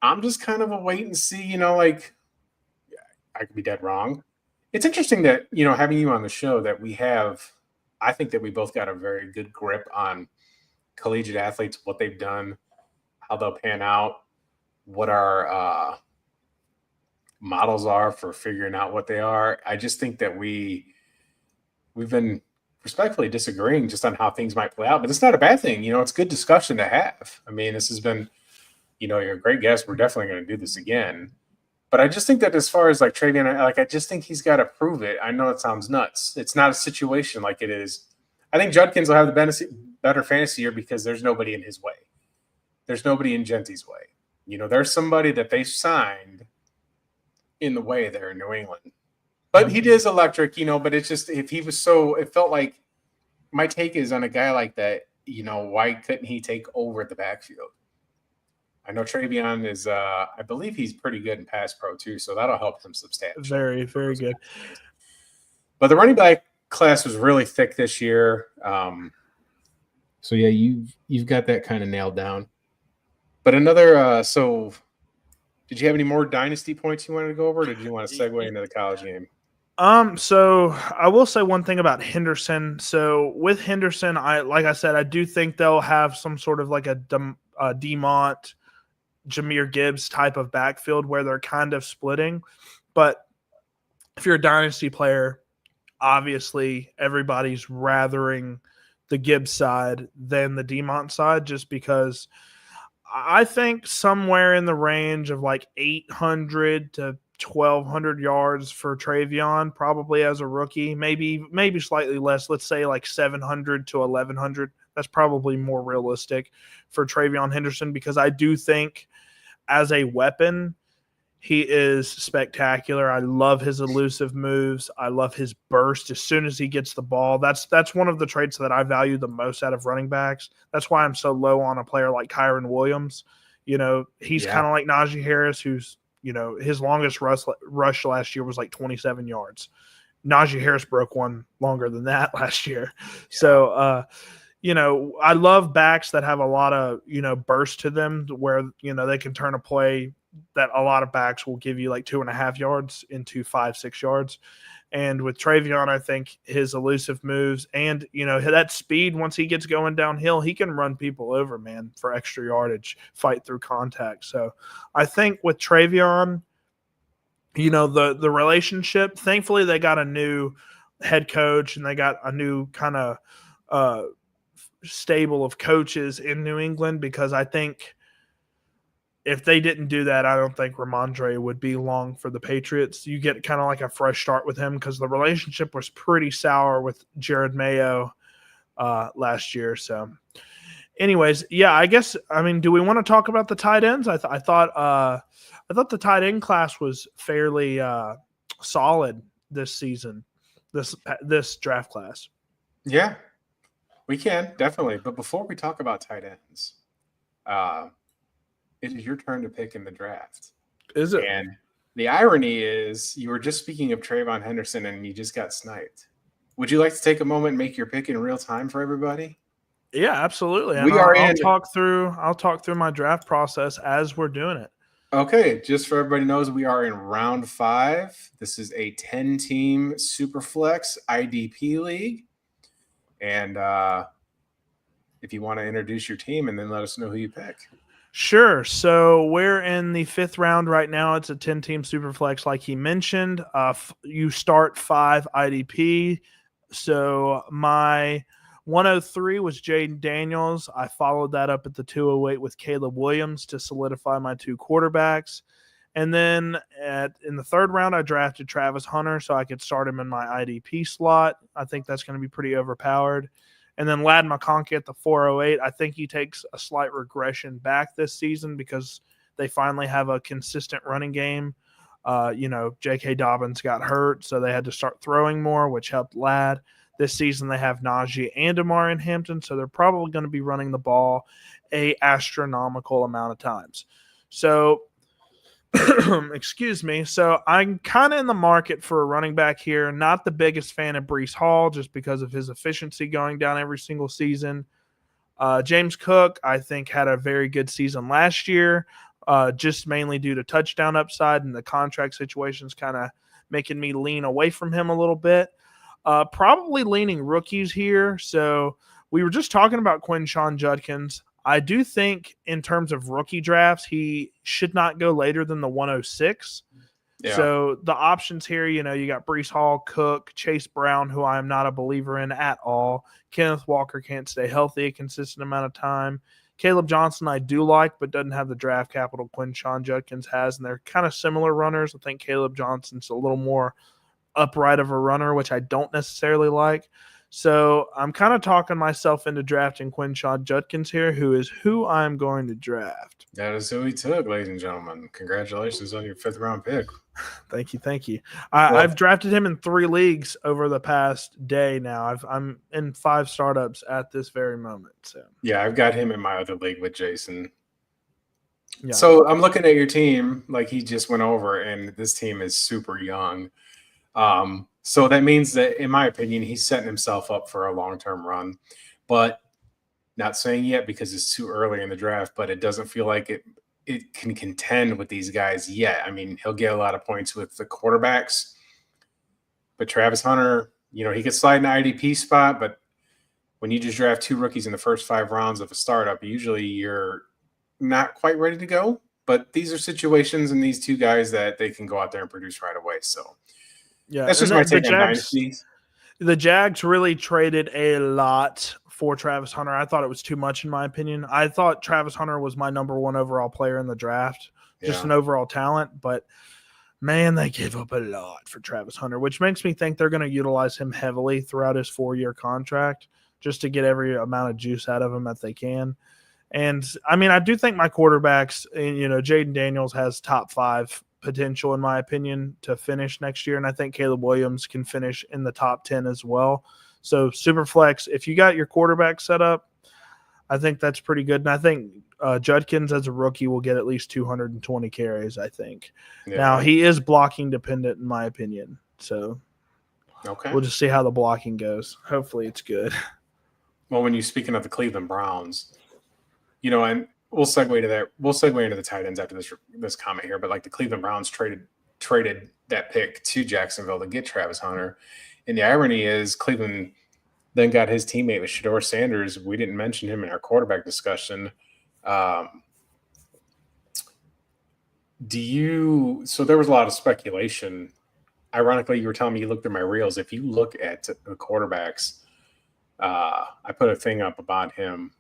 A: I'm just kind of a wait and see, I could be dead wrong. It's interesting that, having you on the show that I think that we both got a very good grip on collegiate athletes, what they've done, how they'll pan out, what our models are for figuring out what they are. I just think that we've been respectfully disagreeing just on how things might play out, but it's not a bad thing. It's good discussion to have. I mean, this has been, you're a great guest. We're definitely going to do this again. But I just think that as far as like TreVeyon, I just think he's got to prove it. I know it sounds nuts. It's not a situation like it is. I think Judkins will have the better fantasy year because there's nobody in his way. There's nobody in Genty's way. There's somebody that they signed in the way there in New England. But he is electric, but it's just if he was it felt like my take is on a guy like that, why couldn't he take over the backfield? I know TreVeyon is, I believe he's pretty good in pass pro too, so that'll help him substantially.
B: Very, very good.
A: But the running back class was really thick this year. So yeah, you've got that kind of nailed down. But another, so did you have any more dynasty points you wanted to go over, or did you want to segue into the college game?
B: So I will say one thing about Henderson. So with Henderson, like I said, I do think they'll have some sort of like a Demont, Jahmyr Gibbs type of backfield where they're kind of splitting. But if you're a dynasty player, obviously everybody's rathering the Gibbs side than the Demont side, just because I think somewhere in the range of like 800 to 1,200 yards for Travion, probably as a rookie, maybe slightly less. Let's say like 700 to 1,100. That's probably more realistic for Travion Henderson, because I do think as a weapon, he is spectacular. I love his elusive moves. I love his burst as soon as he gets the ball. That's one of the traits that I value the most out of running backs. That's why I'm so low on a player like Kyron Williams. He's kind of like Najee Harris, who's, his longest rush last year was like 27 yards. Najee Harris broke one longer than that last year. Yeah. So, I love backs that have a lot of, burst to them where, they can turn a play that a lot of backs will give you like 2.5 yards into 5-6 yards. And with Travion, I think his elusive moves and, that speed, once he gets going downhill, he can run people over, man, for extra yardage, fight through contact. So I think with Travion, the relationship, thankfully they got a new head coach and they got a new kind of stable of coaches in New England, because I think if they didn't do that, I don't think Ramondre would be long for the Patriots. You get kind of like a fresh start with him, because the relationship was pretty sour with Jared Mayo last year. So anyways, yeah, do we want to talk about the tight ends? I thought the tight end class was fairly solid this season, this draft class.
A: Yeah, we can, definitely. But before we talk about tight ends, it is your turn to pick in the draft.
B: Is it?
A: And the irony is you were just speaking of Trayvon Henderson and you just got sniped. Would you like to take a moment and make your pick in real time for everybody?
B: Yeah, absolutely. And I'll talk through my draft process as we're doing it.
A: Okay, just for everybody knows, we are in round 5. This is a 10-team Superflex IDP league. And if you want to introduce your team and then let us know who you pick.
B: Sure. So we're in the 5th round right now. It's a 10-team Superflex, like he mentioned. You start 5 IDP. So my 103 was Jaden Daniels. I followed that up at the 208 with Caleb Williams to solidify my 2 quarterbacks. And then in the 3rd round, I drafted Travis Hunter so I could start him in my IDP slot. I think that's going to be pretty overpowered. And then Ladd McConkey at the 408. I think he takes a slight regression back this season because they finally have a consistent running game. J.K. Dobbins got hurt, so they had to start throwing more, which helped Ladd. This season they have Najee and Amari in Hampton, so they're probably going to be running the ball a astronomical amount of times. So, excuse me. So I'm kind of in the market for a running back here. Not the biggest fan of Breece Hall just because of his efficiency going down every single season. James Cook, I think, had a very good season last year, just mainly due to touchdown upside, and the contract situation's kind of making me lean away from him a little bit. Probably leaning rookies here. So we were just talking about Quinshon Judkins. I do think in terms of rookie drafts, he should not go later than the 106. Yeah. So the options here, you got Breece Hall, Cook, Chase Brown, who I am not a believer in at all. Kenneth Walker can't stay healthy a consistent amount of time. Caleb Johnson I do like, but doesn't have the draft capital Quinshon Judkins has, and they're kind of similar runners. I think Caleb Johnson's a little more upright of a runner, which I don't necessarily like. So I'm kind of talking myself into drafting Quinshon Judkins here, who is who I'm going to draft.
A: That is who he took, ladies and gentlemen. Congratulations on your 5th round pick.
B: Thank you. I've drafted him in 3 leagues over the past day now. I'm in 5 startups at this very moment. So
A: yeah, I've got him in my other league with Jason. Yeah. So I'm looking at your team like he just went over, and this team is super young. So that means that, in my opinion, he's setting himself up for a long-term run, but not saying yet because it's too early in the draft, but it doesn't feel like it can contend with these guys yet. I mean, he'll get a lot of points with the quarterbacks, but Travis Hunter, he could slide an IDP spot, but when you just draft 2 rookies in the first 5 rounds of a startup, usually you're not quite ready to go, but these are situations and these 2 guys that they can go out there and produce right away. So yeah, that's just my take on Dynasty.
B: The Jags really traded a lot for Travis Hunter. I thought it was too much, in my opinion. I thought Travis Hunter was my number 1 overall player in the draft, just an overall talent. But Man, they gave up a lot for Travis Hunter, which makes me think they're going to utilize him heavily throughout his 4-year contract just to get every amount of juice out of him that they can. And, I mean, I do think my quarterbacks, Jaden Daniels has top 5 potential, in my opinion, to finish next year. And I think Caleb Williams can finish in the top 10 as well. So, Superflex, if you got your quarterback set up, I think that's pretty good. And I think Judkins as a rookie will get at least 220 carries, I think. Yeah. Now, he is blocking dependent, in my opinion. So we'll just see how the blocking goes. Hopefully it's good.
A: Well, when you're speaking of the Cleveland Browns, and we'll segue to that. We'll segue into the tight ends after this comment here. But like the Cleveland Browns traded that pick to Jacksonville to get Travis Hunter. And the irony is Cleveland then got his teammate with Shedeur Sanders. We didn't mention him in our quarterback discussion. So there was a lot of speculation. Ironically, you were telling me you looked at my reels. If you look at the quarterbacks, I put a thing up about him,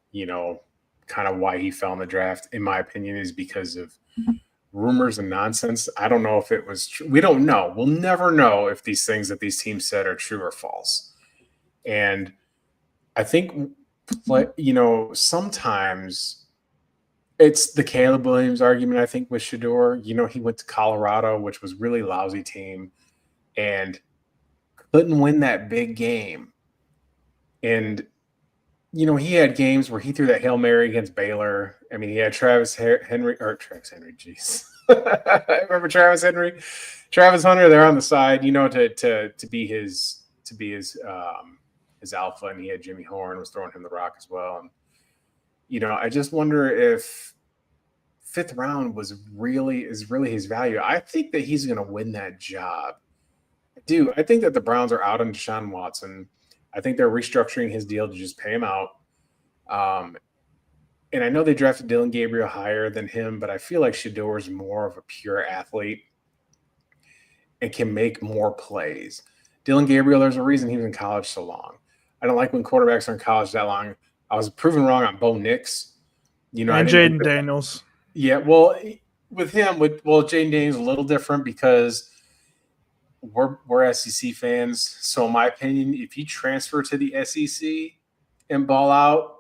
A: kind of why he fell in the draft, in my opinion, is because of rumors and nonsense. I don't know if it was true. We don't know. We'll never know if these things that these teams said are true or false. And I think, sometimes it's the Caleb Williams argument, I think, with Shedeur. He went to Colorado, which was a really lousy team, and couldn't win that big game. And, he had games where he threw that Hail Mary against Baylor. I mean, he had Travis Henry, jeez. I remember Travis Hunter there on the side, to be his alpha, and he had Jimmy Horn was throwing him the rock as well. And, I just wonder if 5th round is really his value. I think that he's going to win that job. I think that the Browns are out on Deshaun Watson. I think they're restructuring his deal to just pay him out. And I know they drafted Dylan Gabriel higher than him, but I feel like Shedeur is more of a pure athlete and can make more plays. Dylan Gabriel, there's a reason he was in college so long. I don't like when quarterbacks are in college that long. I was proven wrong on Bo Nix.
B: And Jaden Daniels.
A: Yeah, well, with him, Jaden Daniels is a little different because we're SEC fans. So in my opinion, if you transfer to the SEC and ball out,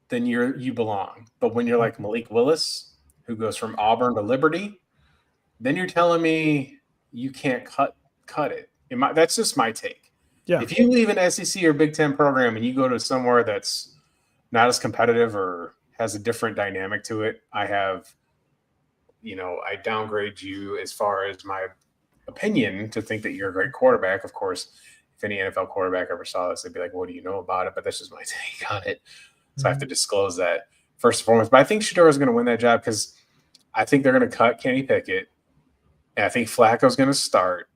A: then you belong. But when you're like Malik Willis, who goes from Auburn to Liberty, then you're telling me you can't cut it. That's just my take. Yeah. If you leave an SEC or Big Ten program and you go to somewhere that's not as competitive or has a different dynamic to it, I downgrade you as far as my opinion to think that you're a great quarterback. Of course, if any NFL quarterback ever saw this, they'd be like, what do you know about it? But that's just my take on it. So I have to disclose that first and foremost. But I think Shedeur is going to win that job because I think they're going to cut Kenny Pickett. And I think Flacco's going to start.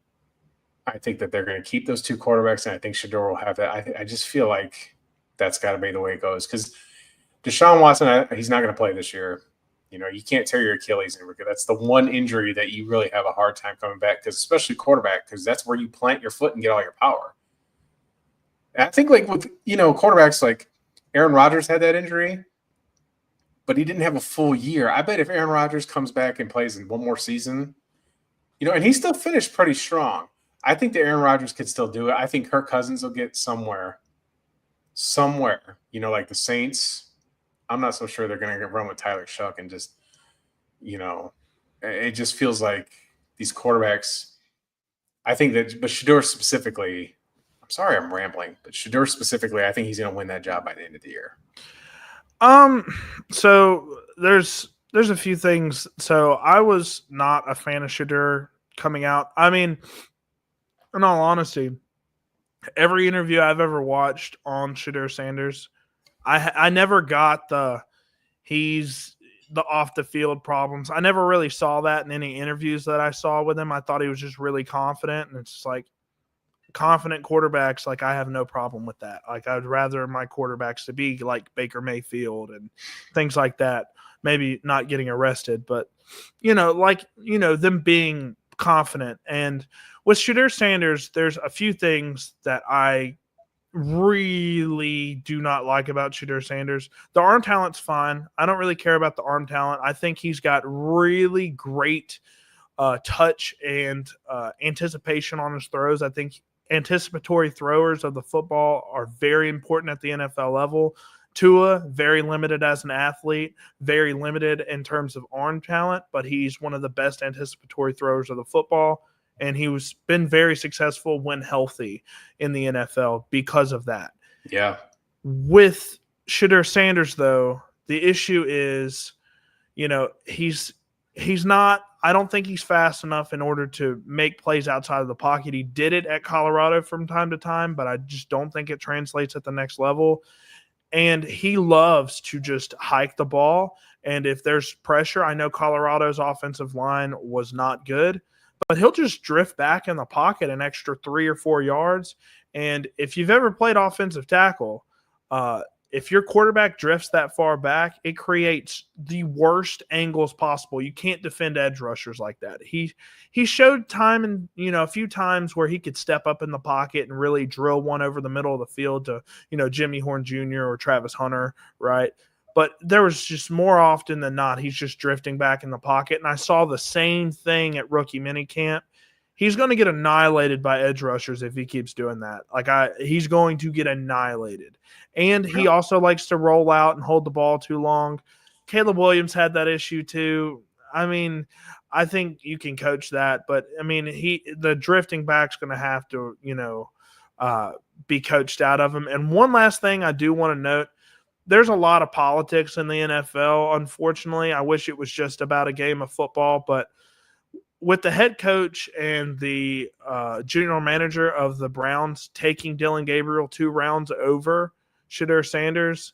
A: I think that they're going to keep those 2 quarterbacks, and I think Shedeur will have that. I just feel like that's got to be the way it goes because Deshaun Watson, he's not going to play this year. You can't tear your Achilles. That's the one injury that you really have a hard time coming back, because especially quarterback, because that's where you plant your foot and get all your power. And I think like with, quarterbacks like Aaron Rodgers had that injury, but he didn't have a full year. I bet if Aaron Rodgers comes back and plays in one more season, and he still finished pretty strong. I think that Aaron Rodgers could still do it. I think Kirk Cousins will get somewhere, like the Saints. I'm not so sure they're going to run with Tyler Shuck and just, it just feels like these quarterbacks. I think that, but Shedeur specifically, I'm sorry I'm rambling, but Shedeur specifically, I think he's going to win that job by the end of the year.
B: So there's a few things. So I was not a fan of Shedeur coming out. I mean, in all honesty, every interview I've ever watched on Shedeur Sanders, I never got he's the off the field problems. I never really saw that in any interviews that I saw with him. I thought he was just really confident, and it's just like confident quarterbacks. Like, I have no problem with that. Like, I'd rather my quarterbacks to be like Baker Mayfield and things like that. Maybe not getting arrested, but them being confident. And with Shedeur Sanders, there's a few things that I really do not like about Shedeur Sanders. The arm talent's fine. I don't really care about the arm talent. I think he's got really great touch and anticipation on his throws. I think anticipatory throwers of the football are very important at the NFL level. Tua, very limited as an athlete, very limited in terms of arm talent, but he's one of the best anticipatory throwers of the football, and he's been very successful when healthy in the NFL because of that.
A: Yeah.
B: With Shedeur Sanders, though, the issue is, he's not – I don't think he's fast enough in order to make plays outside of the pocket. He did it at Colorado from time to time, but I just don't think it translates at the next level. And he loves to just hike the ball. And if there's pressure, I know Colorado's offensive line was not good, but he'll just drift back in the pocket an extra 3 or 4 yards. And if you've ever played offensive tackle, if your quarterback drifts that far back, it creates the worst angles possible. You can't defend edge rushers like that. He showed time and a few times where he could step up in the pocket and really drill one over the middle of the field to Jimmy Horn Jr. or Travis Hunter, right? But there was just more often than not, he's just drifting back in the pocket. And I saw the same thing at rookie minicamp. He's going to get annihilated by edge rushers if he keeps doing that. He's going to get annihilated. And he also likes to roll out and hold the ball too long. Caleb Williams had that issue too. I mean, I think you can coach that, but I mean, the drifting back's going to have to, be coached out of him. And one last thing I do want to note, there's a lot of politics in the NFL. Unfortunately, I wish it was just about a game of football, but with the head coach and the general manager of the Browns taking Dylan Gabriel 2 rounds over Shedeur Sanders,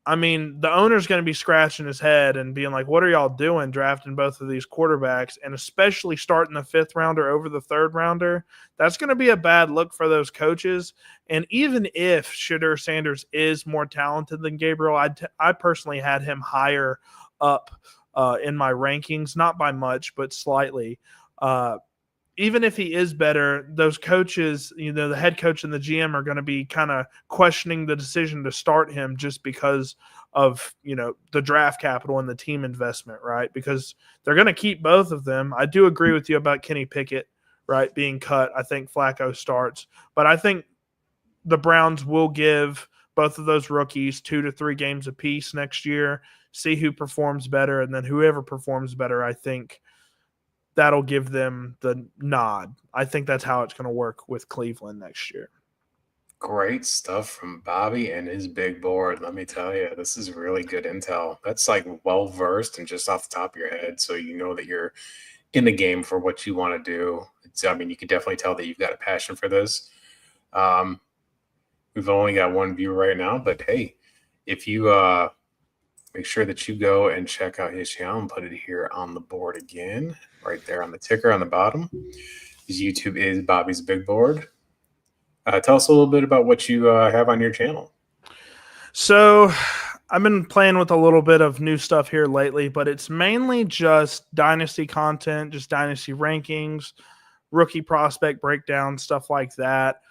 B: I mean, the owner's going to be scratching his head and being like, what are y'all doing drafting both of these quarterbacks, and especially starting the 5th rounder over the 3rd rounder? That's going to be a bad look for those coaches. And even if Shedeur Sanders is more talented than Gabriel, I personally had him higher up in my rankings, not by much, but slightly. Even if he is better, those coaches, the head coach and the GM are going to be kind of questioning the decision to start him just because of, the draft capital and the team investment, right? Because they're going to keep both of them. I do agree with you about Kenny Pickett, right, being cut. I think Flacco starts. But I think the Browns will give both of those rookies 2 to 3 games apiece next year, see who performs better, and then whoever performs better, I think that'll give them the nod. I think that's how it's going to work with Cleveland next year.
A: Great stuff from Bobby and his big board. Let me tell you, this is really good intel. That's well-versed and just off the top of your head, so you know that you're in the game for what you want to do. You can definitely tell that you've got a passion for this. We've only got one viewer right now, but hey, if you make sure that you go and check out his channel and put it here on the board again, right there on the ticker on the bottom. His YouTube is Bobby's Big Board. Tell us a little bit about what you have on your channel.
B: So I've been playing with a little bit of new stuff here lately, but it's mainly just Dynasty content, just Dynasty rankings, rookie prospect breakdown, stuff like that,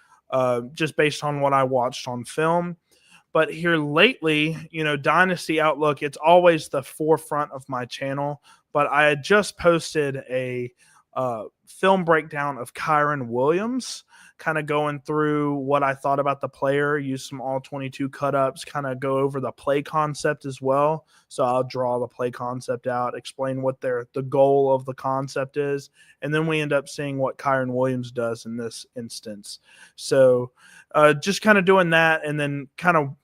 B: just based on what I watched on film. But here lately, Dynasty Outlook, it's always the forefront of my channel. But I had just posted a film breakdown of Kyren Williams, kind of going through what I thought about the player, use some all-22 cut-ups, kind of go over the play concept as well. So I'll draw the play concept out, explain what the goal of the concept is, and then we end up seeing what Kyren Williams does in this instance. So just kind of doing that, and then kind of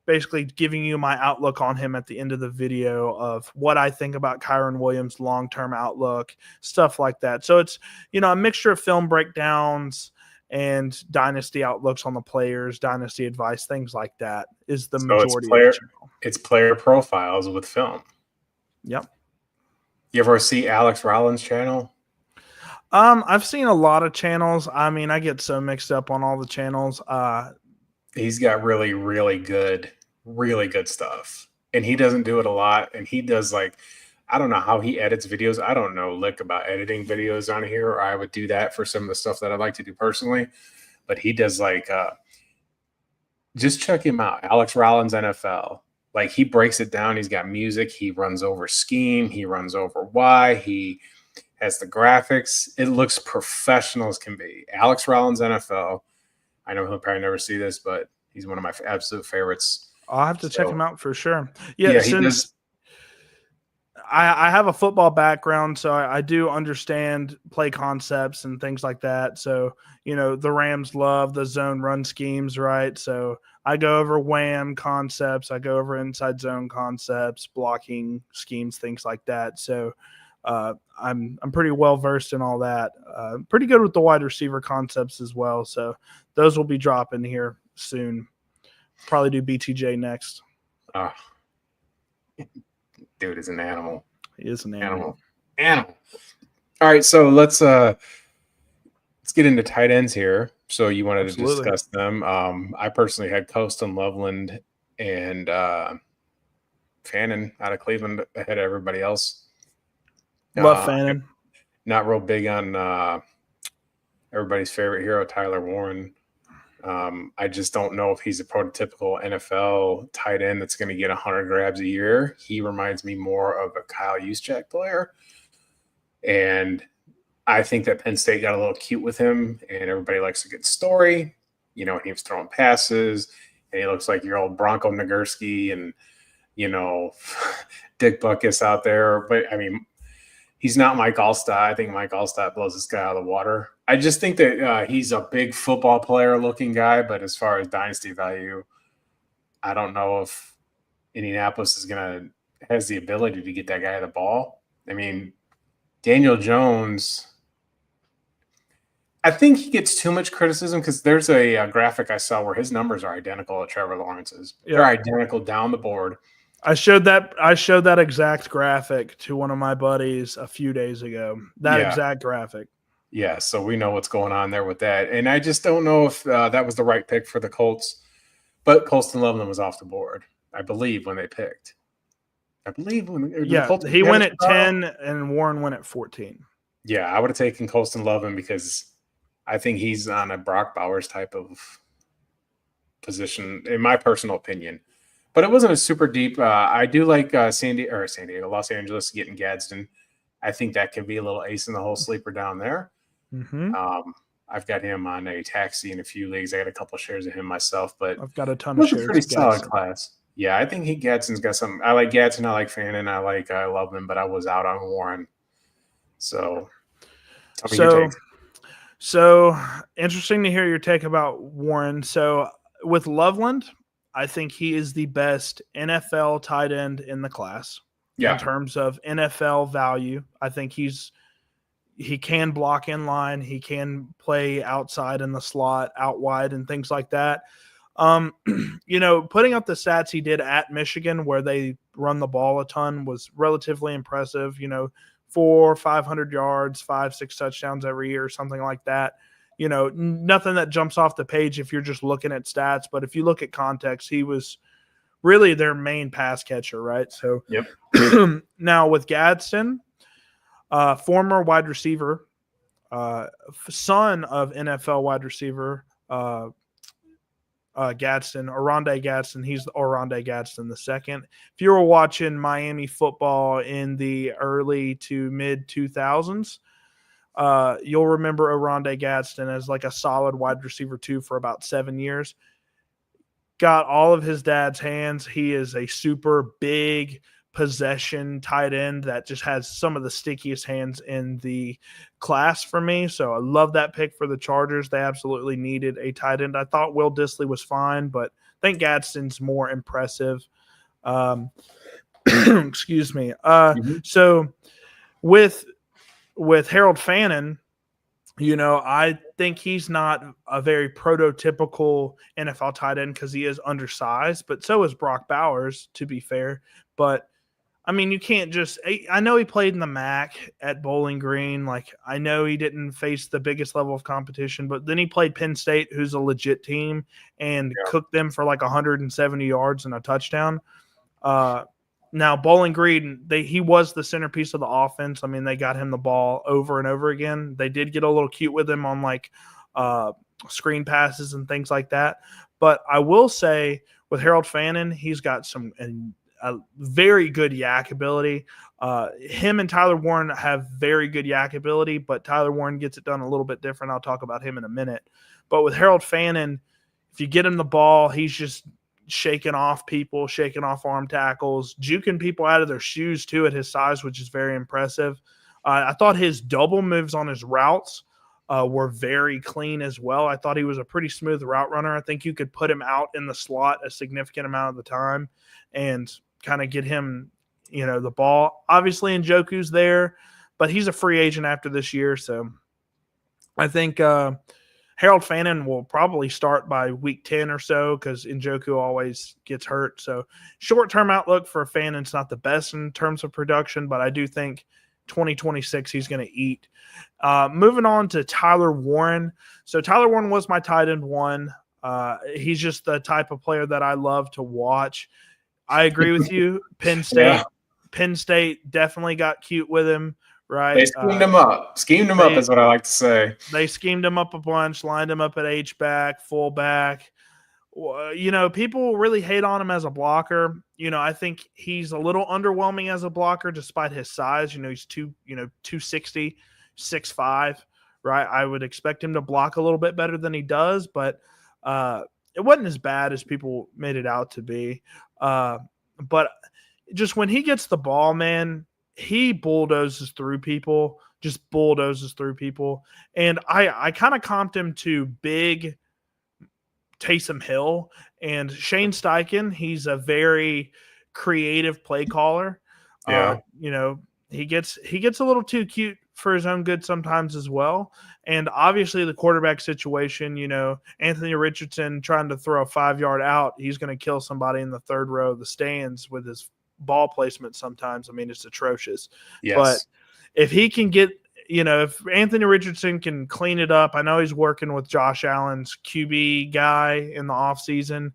B: basically giving you my outlook on him at the end of the video of what I think about Kyren Williams' long-term outlook, stuff like that. So it's, a mixture of film breakdowns and Dynasty outlooks on the players, Dynasty advice, things like that is the majority of the channel.
A: It's player profiles with film.
B: Yep.
A: You ever see Alex Rollins' channel?
B: I've seen a lot of channels. I mean, I get so mixed up on all the channels.
A: He's got really, really good stuff. And he doesn't do it a lot. And he does I don't know how he edits videos. I don't know lick about editing videos on here, or I would do that for some of the stuff that I like to do personally. But he does just check him out. Alex Rollins NFL. He breaks it down. He's got music. He runs over scheme. He runs over why. He has the graphics. It looks professional as can be. Alex Rollins, NFL. I know he'll probably never see this, but he's one of my absolute favorites.
B: I'll have to check him out for sure.
A: Yeah, he
B: since
A: does.
B: I have a football background, so I do understand play concepts and things like that. So, the Rams love the zone run schemes, right? So I go over wham concepts, I go over inside zone concepts, blocking schemes, things like that. So I'm pretty well versed in all that. Pretty good with the wide receiver concepts as well. So those will be dropping here soon. Probably do BTJ next.
A: Dude is an animal.
B: He is an animal.
A: Animal. All right, so let's get into tight ends here. So you wanted to discuss them. I personally had Colston Loveland and Fannin out of Cleveland ahead of everybody else.
B: Love Fannin.
A: Not real big on everybody's favorite hero, Tyler Warren. I just don't know if he's a prototypical NFL tight end that's going to get 100 grabs a year. He reminds me more of a Kyle Juszczyk player. And I think that Penn State got a little cute with him, and everybody likes a good story. He was throwing passes, and he looks like your old Bronco Nagurski and, Dick Butkus out there. But, he's not Mike Allstott. I think Mike Allstott blows this guy out of the water. I just think that he's a big football player looking guy, but as far as dynasty value, I don't know if Indianapolis has the ability to get that guy the ball. Daniel Jones, I think he gets too much criticism because there's a graphic I saw where his numbers are identical to Trevor Lawrence's. Yeah. They're identical down the board.
B: I showed that exact graphic to one of my buddies a few days ago. Exact graphic.
A: Yeah, so we know what's going on there with that. And I just don't know if that was the right pick for the Colts. But Colston Loveland was off the board, I believe, when they picked. He
B: went at 10 and Warren went at 14.
A: Yeah, I would have taken Colston Loveland because I think he's on a Brock Bowers type of position, in my personal opinion. But it wasn't a super deep. I do like Los Angeles getting Gadsden. I think that could be a little ace in the hole sleeper down there.
B: Mm-hmm.
A: I've got him on a taxi in a few leagues. I got a couple of shares of him myself, but
B: I've got a ton of shares.
A: Pretty solid class. Yeah, I think Gadsden's got some. I like Gadsden. I like Fannin. I love him, but I was out on Warren. So
B: interesting to hear your take about Warren. So with Loveland, I think he is the best NFL tight end in the class.
A: Yeah.
B: In terms of NFL value, I think he can block in line. He can play outside in the slot, out wide, and things like that. Putting up the stats he did at Michigan where they run the ball a ton was relatively impressive. 400-500 yards, 5-6 touchdowns every year, something like that. Nothing that jumps off the page if you're just looking at stats. But if you look at context, he was really their main pass catcher, right? So
A: yep.
B: Now with Gadsden, former wide receiver, son of NFL wide receiver Gadsden, Oronde Gadsden. He's Oronde Gadsden the second. If you were watching Miami football in the early to mid 2000s, you'll remember Oronde Gadsden as like a solid wide receiver 2 for about 7 years. Got all of his dad's hands. He is a super big possession tight end that just has some of the stickiest hands in the class for me. So I love that pick for the Chargers. They absolutely needed a tight end. I thought Will Dissly was fine, but I think Gadsden's more impressive. Excuse me. So with Harold Fannin, I think he's not a very prototypical NFL tight end because he is undersized, but so is Brock Bowers, to be fair. But you can't just – I know he played in the MAC at Bowling Green. I know he didn't face the biggest level of competition, but then he played Penn State, who's a legit team, and cooked them for 170 yards and a touchdown. Now, Bowling Green, he was the centerpiece of the offense. They got him the ball over and over again. They did get a little cute with him on screen passes and things like that. But I will say with Harold Fannin, he's got some a very good yak ability. Him and Tyler Warren have very good yak ability, but Tyler Warren gets it done a little bit different. I'll talk about him in a minute. But with Harold Fannin, if you get him the ball, he's just shaking off people, shaking off arm tackles, juking people out of their shoes too at his size, which is very impressive. I thought his double moves on his routes were very clean as well. I thought he was a pretty smooth route runner. I think you could put him out in the slot a significant amount of the time and kind of get him, the ball. Obviously, Njoku's there, but he's a free agent after this year. So I think Harold Fannin will probably start by week 10 or so because Njoku always gets hurt. So short-term outlook for Fannin's not the best in terms of production, but I do think 2026 he's going to eat. Moving on to Tyler Warren. So Tyler Warren was my tight end one. He's just the type of player that I love to watch. I agree with you. Penn State definitely got cute with him, right?
A: They schemed him up. Schemed him up is what I like to say.
B: They schemed him up a bunch, lined him up at H-back, fullback. People really hate on him as a blocker. I think he's a little underwhelming as a blocker despite his size. He's 260, 6'5", right? I would expect him to block a little bit better than he does, but it wasn't as bad as people made it out to be. But just when he gets the ball, man, he bulldozes through people, And I kind of comped him to big Taysom Hill and Shane Steichen. He's a very creative play caller.
A: Yeah.
B: He gets a little too cute for his own good sometimes as well. And obviously the quarterback situation, Anthony Richardson trying to throw a 5-yard out, he's going to kill somebody in the third row of the stands with his ball placement sometimes. I mean, it's atrocious.
A: Yes.
B: But if he can get, if Anthony Richardson can clean it up, I know he's working with Josh Allen's QB guy in the offseason,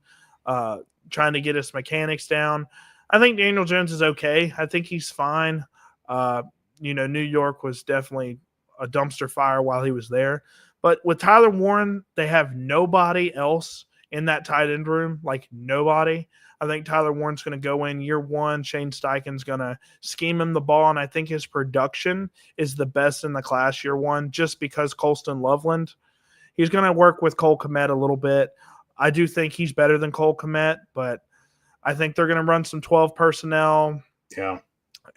B: trying to get his mechanics down. I think Daniel Jones is okay. I think he's fine. New York was definitely a dumpster fire while he was there. But with Tyler Warren, they have nobody else in that tight end room, like nobody. I think Tyler Warren's going to go in year one. Shane Steichen's going to scheme him the ball, and I think his production is the best in the class year one just because Colston Loveland. He's going to work with Cole Kmet a little bit. I do think he's better than Cole Kmet, but I think they're going to run some 12 personnel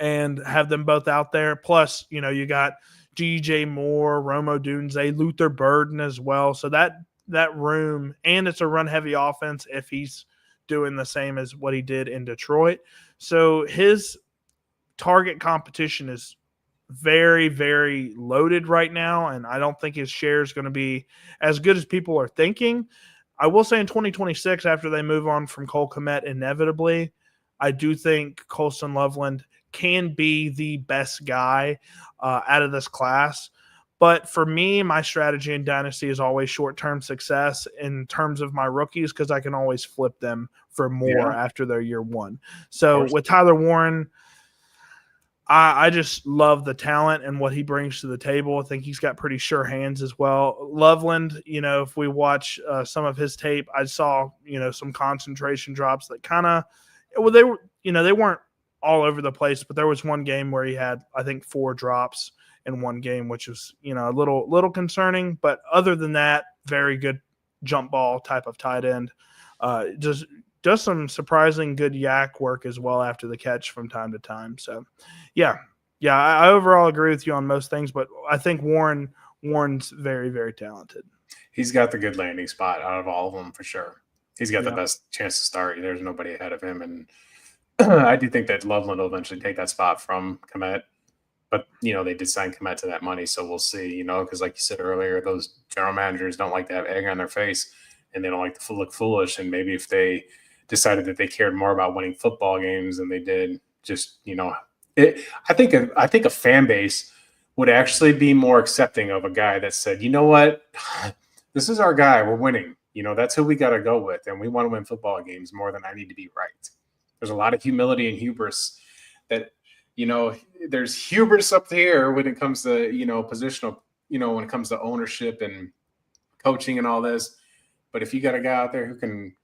B: and have them both out there. Plus, you got DJ Moore, Rome Odunze, Luther Burden as well. So that room, and it's a run-heavy offense if he's doing the same as what he did in Detroit. So his target competition is very, very loaded right now, and I don't think his share is going to be as good as people are thinking. I will say in 2026, after they move on from Cole Kmet inevitably, I do think Colston Loveland can be the best guy out of this class. But for me, my strategy in Dynasty is always short-term success in terms of my rookies because I can always flip them for more after their year one. So with Tyler Warren, I just love the talent and what he brings to the table. I think he's got pretty sure hands as well. Loveland, if we watch some of his tape, I saw, some concentration drops that kind of – they were, they weren't all over the place, but there was one game where he had, I think, 4 drops in one game, which was, a little concerning. But other than that, very good jump ball type of tight end. Just does some surprising good yak work as well after the catch from time to time. So, I overall agree with you on most things, but I think Warren's very, very talented.
A: He's got the good landing spot out of all of them for sure. He's got the best chance to start. There's nobody ahead of him, and I do think that Loveland will eventually take that spot from Kmet. But, they did sign Kmet to that money, so we'll see, because like you said earlier, those general managers don't like to have egg on their face, and they don't like to look foolish. And maybe if they decided that they cared more about winning football games than they did just, I think a fan base would actually be more accepting of a guy that said, you know what, this is our guy, we're winning. That's who we got to go with, and we want to win football games more than I need to be right. There's a lot of humility and hubris that – there's hubris up here when it comes to, positional, when it comes to ownership and coaching and all this. But if you got a guy out there who can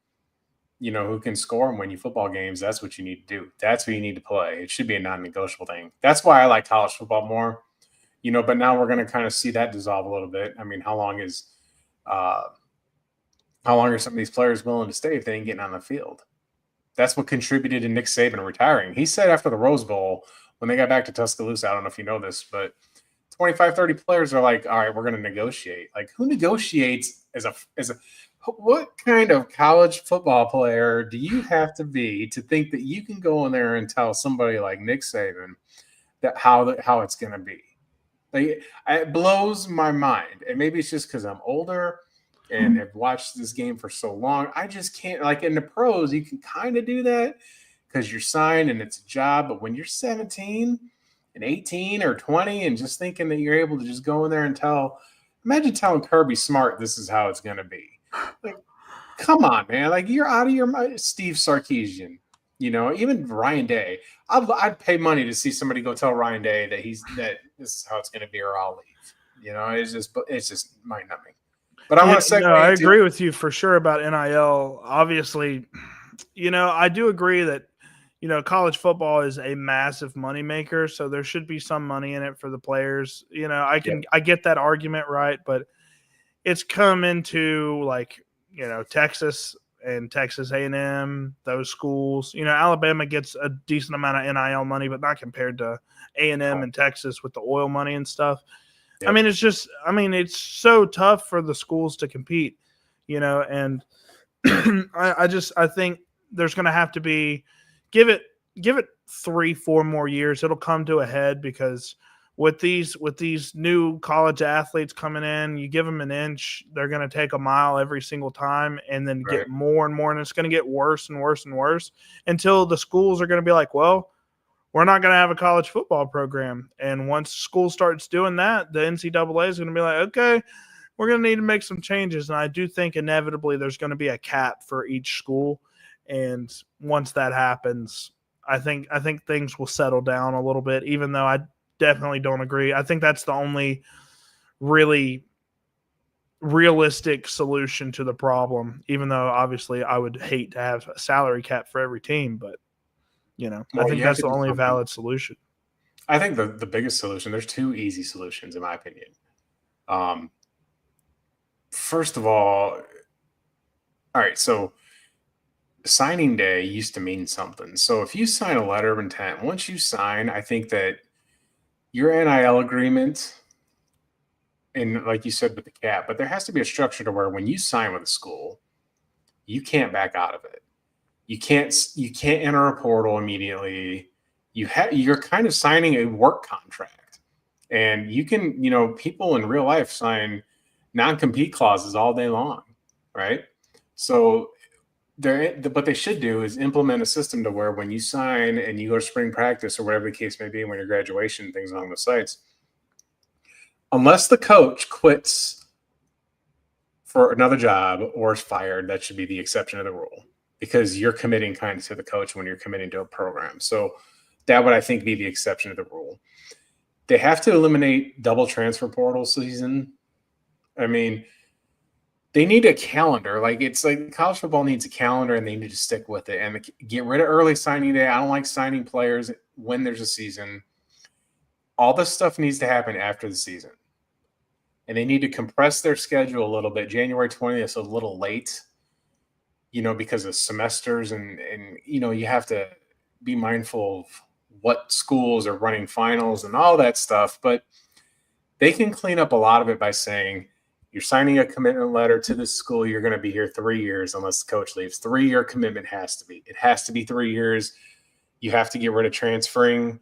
A: who can score and win you football games, that's what you need to do. That's what you need to play. It should be a non-negotiable thing. That's why I like college football more, but now we're going to kind of see that dissolve a little bit. I mean, uh, how long are some of these players willing to stay if they ain't getting on the field? That's what contributed to Nick Saban retiring. He said after the Rose Bowl, when they got back to Tuscaloosa, I don't know if you know this, but 25, 30 players are like, all right, we're going to negotiate. Like, who negotiates what kind of college football player do you have to be to think that you can go in there and tell somebody like Nick Saban that how it's going to be? Like, it blows my mind. And maybe it's just because I'm older and have watched this game for so long. I just can't, like, in the pros, you can kind of do that because you're signed and it's a job. But when you're 17 and 18 or 20 and just thinking that you're able to just go in there and imagine telling Kirby Smart this is how it's going to be. Like, come on, man. Like, you're out of your mind. Steve Sarkisian, even Ryan Day. I'd pay money to see somebody go tell Ryan Day that this is how it's going to be or I'll leave. It's just mind numbing. But I want to segue.
B: I agree with you for sure about NIL. Obviously, I do agree that, college football is a massive moneymaker, so there should be some money in it for the players. I get that argument, right? But it's come into Texas and Texas A&M, those schools. Alabama gets a decent amount of NIL money, but not compared to A&M and Texas with the oil money and stuff. Yep. It's so tough for the schools to compete, and I think there's going to have to be give it 3-4 more years. It'll come to a head because with these new college athletes coming in, you give them an inch, they're going to take a mile every single time and then get more and more. And it's going to get worse and worse and worse until the schools are going to be like, well, we're not going to have a college football program. And once school starts doing that, the NCAA is going to be like, okay, we're going to need to make some changes. And I do think inevitably there's going to be a cap for each school. And once that happens, I think things will settle down a little bit, even though I definitely don't agree. I think that's the only really realistic solution to the problem, even though obviously I would hate to have a salary cap for every team, but I think that's the only valid solution.
A: I think the biggest solution, there's two easy solutions in my opinion. First of all right, so signing day used to mean something. So if you sign a letter of intent, once you sign, I think that your NIL agreement, and like you said with the cap, but there has to be a structure to where when you sign with a school, you can't back out of it. You can't enter a portal immediately. You're kind of signing a work contract, and you can, people in real life sign non-compete clauses all day long, right? So what they should do is implement a system to where when you sign and you go to spring practice or whatever the case may be, when your graduation, things along those sites, unless the coach quits for another job or is fired, that should be the exception of the rule, because you're committing kind of to the coach when you're committing to a program. So that would, I think, be the exception to the rule. They have to eliminate double transfer portal season. I mean, they need a calendar. Like, it's like college football needs a calendar, and they need to stick with it and get rid of early signing day. I don't like signing players when there's a season. All this stuff needs to happen after the season. And they need to compress their schedule a little bit. January 20th is a little late, because of semesters and you have to be mindful of what schools are running finals and all that stuff. But they can clean up a lot of it by saying, you're signing a commitment letter to this school. You're going to be here 3 years unless the coach leaves. 3-year commitment has to be. It has to be 3 years. You have to get rid of transferring.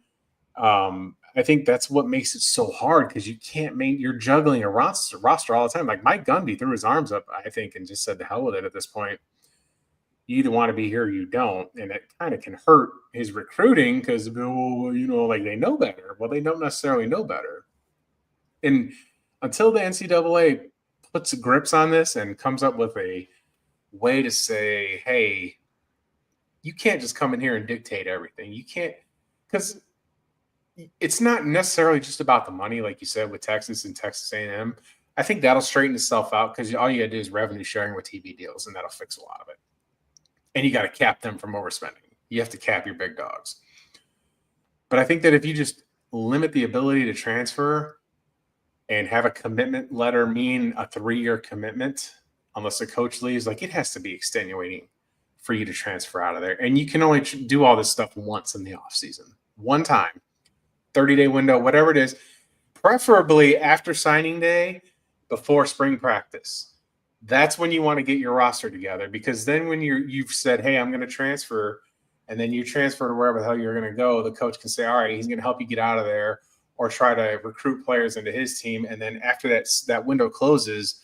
A: I think that's what makes it so hard, because you can't you're juggling a roster all the time. Like Mike Gundy threw his arms up, I think, and just said the hell with it at this point. You either want to be here or you don't. And it kind of can hurt his recruiting because, like they know better. Well, they don't necessarily know better. And until the NCAA puts grips on this and comes up with a way to say, hey, you can't just come in here and dictate everything. You can't, because it's not necessarily just about the money, like you said, with Texas and Texas A&M. I think that'll straighten itself out, because all you got to do is revenue sharing with TV deals, and that'll fix a lot of it. and you got to cap them from overspending. You have to cap your big dogs. But I think that if you just limit the ability to transfer and have a commitment letter mean a 3-year commitment, unless a coach leaves, like it has to be extenuating for you to transfer out of there. And you can only do all this stuff once in the offseason, one time, 30-day window, whatever it is, preferably after signing day, before spring practice. That's when you want to get your roster together, because then when you've said, hey, I'm going to transfer, and then you transfer to wherever the hell you're going to go, the coach can say, all right, he's going to help you get out of there, or try to recruit players into his team. And then after that window closes,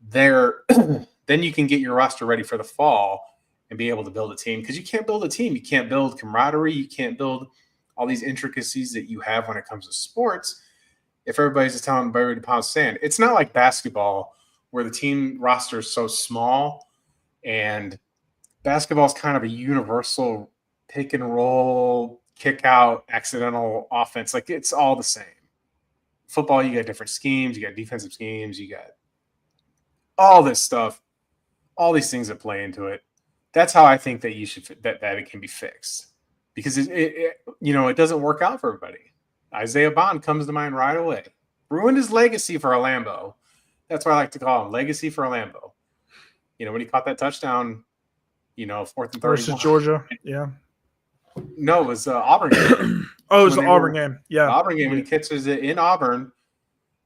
A: then you can get your roster ready for the fall and be able to build a team. Because you can't build a team. You can't build camaraderie. You can't build all these intricacies that you have when it comes to sports if everybody's just telling everybody to pound sand. It's not like basketball where the team roster is so small, and basketball is kind of a universal pick and roll, kick out, accidental offense. Like it's all the same. Football, you got different schemes, you got defensive schemes, you got all this stuff, all these things that play into it. That's how I think that you should that it can be fixed, because it doesn't work out for everybody. Isaiah Bond comes to mind right away. Ruined his legacy for a Lambeau. That's what I like to call him, legacy for a Lambeau. When he caught that touchdown, 4th and 31.
B: Versus Georgia, yeah.
A: No, it was Auburn game.
B: Oh, it was the Auburn game. Yeah.
A: The Auburn game when he catches it in Auburn,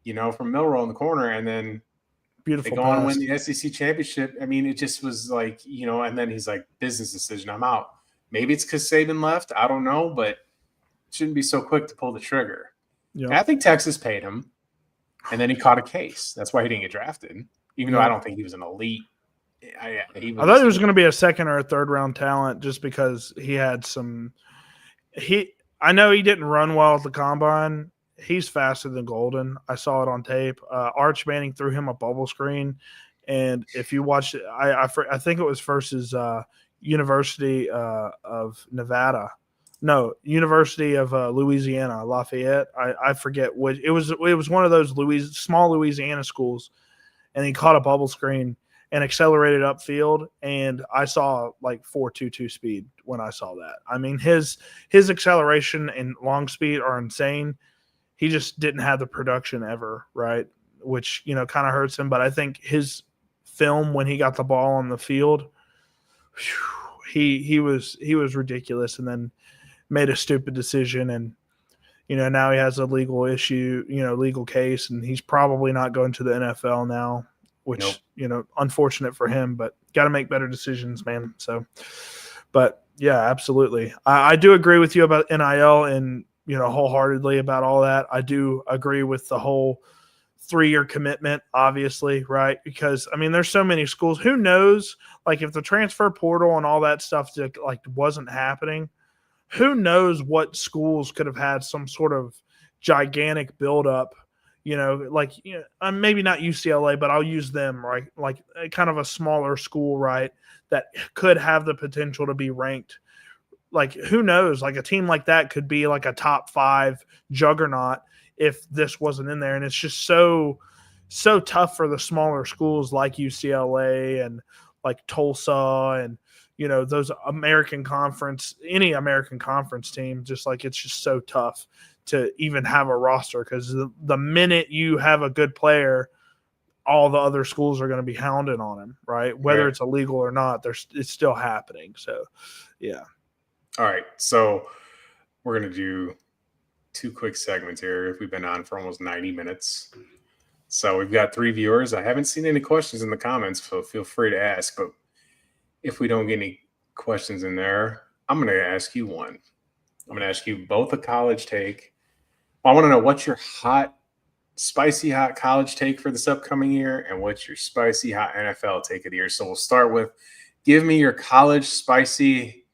A: from Milroe in the corner, and then
B: beautiful
A: they go on and win the SEC championship. I mean, it just was like, and then he's like, business decision, I'm out. Maybe it's because Saban left. I don't know, but shouldn't be so quick to pull the trigger. Yep. I think Texas paid him, and then he caught a case. That's why he didn't get drafted, even though I don't think he was an elite. I thought
B: he was going to be a 2nd or a 3rd round talent just because he had some – I know he didn't run well at the combine. He's faster than Golden. I saw it on tape. Arch Manning threw him a bubble screen, and if you watch it, I think it was versus University of Nevada. No, University of Louisiana, Lafayette. I forget what it was. It was one of those small Louisiana schools, and he caught a bubble screen and accelerated upfield, and I saw like 4.22 speed when I saw that. I mean, his acceleration and long speed are insane. He just didn't have the production ever, right? Which kind of hurts him. But I think his film when he got the ball on the field, he was ridiculous, and then made a stupid decision, and now he has a legal issue, legal case, and he's probably not going to the NFL now, which unfortunate for him, but got to make better decisions, man. So, but yeah, absolutely, I do agree with you about NIL and wholeheartedly about all that. I do agree with the whole 3-year commitment, obviously, right? Because I mean, there's so many schools. Who knows? Like, if the transfer portal and all that stuff wasn't happening, who knows what schools could have had some sort of gigantic buildup, maybe not UCLA, but I'll use them, right? Like kind of a smaller school, right? That could have the potential to be ranked. Like, who knows? Like a team like that could be like a top 5 juggernaut if this wasn't in there. And it's just so tough for the smaller schools like UCLA and like Tulsa and, those American Conference, any American Conference team, just like it's just so tough to even have a roster, because the minute you have a good player, all the other schools are going to be hounding on him, right? Whether it's illegal or not, it's still happening. So, yeah.
A: All right. So we're going to do 2 quick segments here. We've been on for almost 90 minutes. So we've got 3 viewers. I haven't seen any questions in the comments, so feel free to ask. But if we don't get any questions in there, I'm going to ask you one. I'm going to ask you both a college take. I want to know what's your spicy hot college take for this upcoming year, and what's your spicy hot NFL take of the year. So we'll start with, give me your college spicy.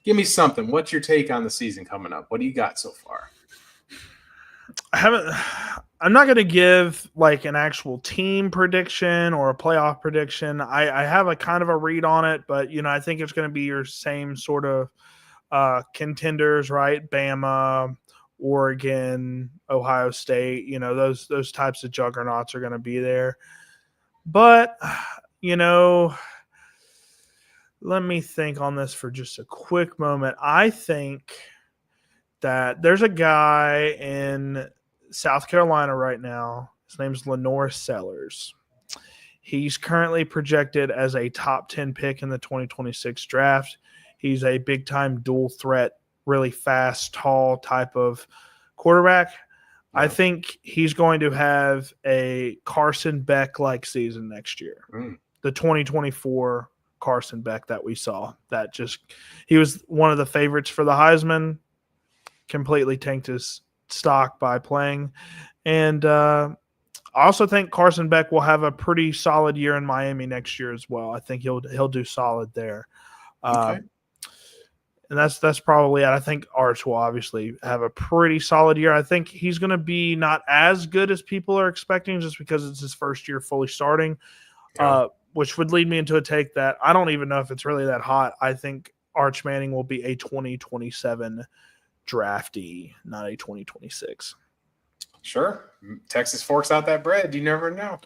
A: Give me something. What's your take on the season coming up? What do you got so far?
B: I'm not going to give like an actual team prediction or a playoff prediction. I have a kind of a read on it, but I think it's going to be your same sort of contenders, right? Bama, Oregon, Ohio State, those types of juggernauts are going to be there. But, Let me think on this for just a quick moment. I think that there's a guy in South Carolina right now. His name's Lenore Sellers. He's currently projected as a top 10 pick in the 2026 draft. He's a big time dual threat, really fast, tall type of quarterback. Yeah. I think he's going to have a Carson Beck like season next year. The 2024 Carson Beck that we saw. He was one of the favorites for the Heisman, completely tanked his stock by playing. And I also think Carson Beck will have a pretty solid year in Miami next year as well. I think he'll do solid there. Okay. And that's probably it. I think Arch will obviously have a pretty solid year. I think he's going to be not as good as people are expecting just because it's his first year fully starting, which would lead me into a take that I don't even know if it's really that hot. I think Arch Manning will be a 2027 draftee, not a 2026.
A: Sure. Texas forks out that bread. You never know.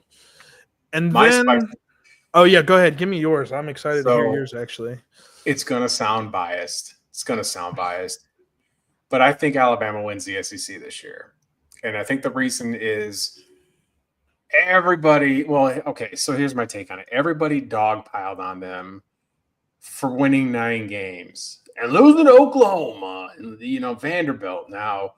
B: And oh, yeah, go ahead. Give me yours. I'm excited to hear yours, actually.
A: It's going to sound biased. But I think Alabama wins the SEC this year. And I think the reason is everybody – well, okay, so here's my take on it. Everybody dogpiled on them for winning 9 games and losing to Oklahoma and, Vanderbilt. Now,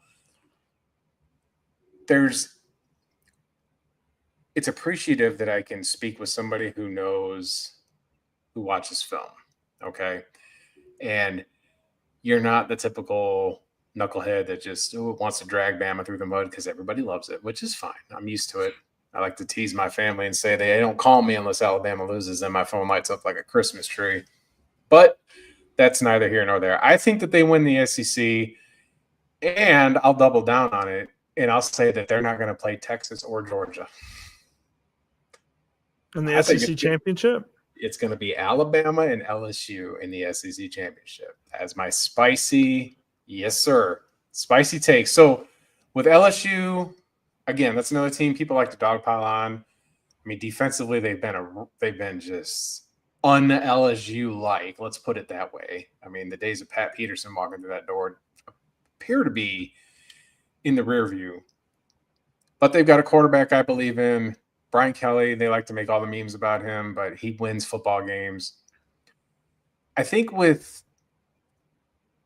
A: it's appreciative that I can speak with somebody who watches film, okay? And you're not the typical knucklehead that just wants to drag Bama through the mud because everybody loves it, which is fine. I'm used to it. I like to tease my family and say they don't call me unless Alabama loses, and my phone lights up like a Christmas tree. But that's neither here nor there. I think that they win the SEC, and I'll double down on it, and I'll say that they're not going to play Texas or Georgia.
B: In the SEC championship?
A: It's going to be Alabama and LSU in the SEC championship. As my spicy, yes, sir, spicy take. So with LSU, again, that's another team people like to dogpile on. I mean, defensively, they've been just un-LSU-like. Let's put it that way. I mean, the days of Pat Peterson walking through that door appear to be in the rear view. But they've got a quarterback I believe in. Brian Kelly, they like to make all the memes about him, but he wins football games. I think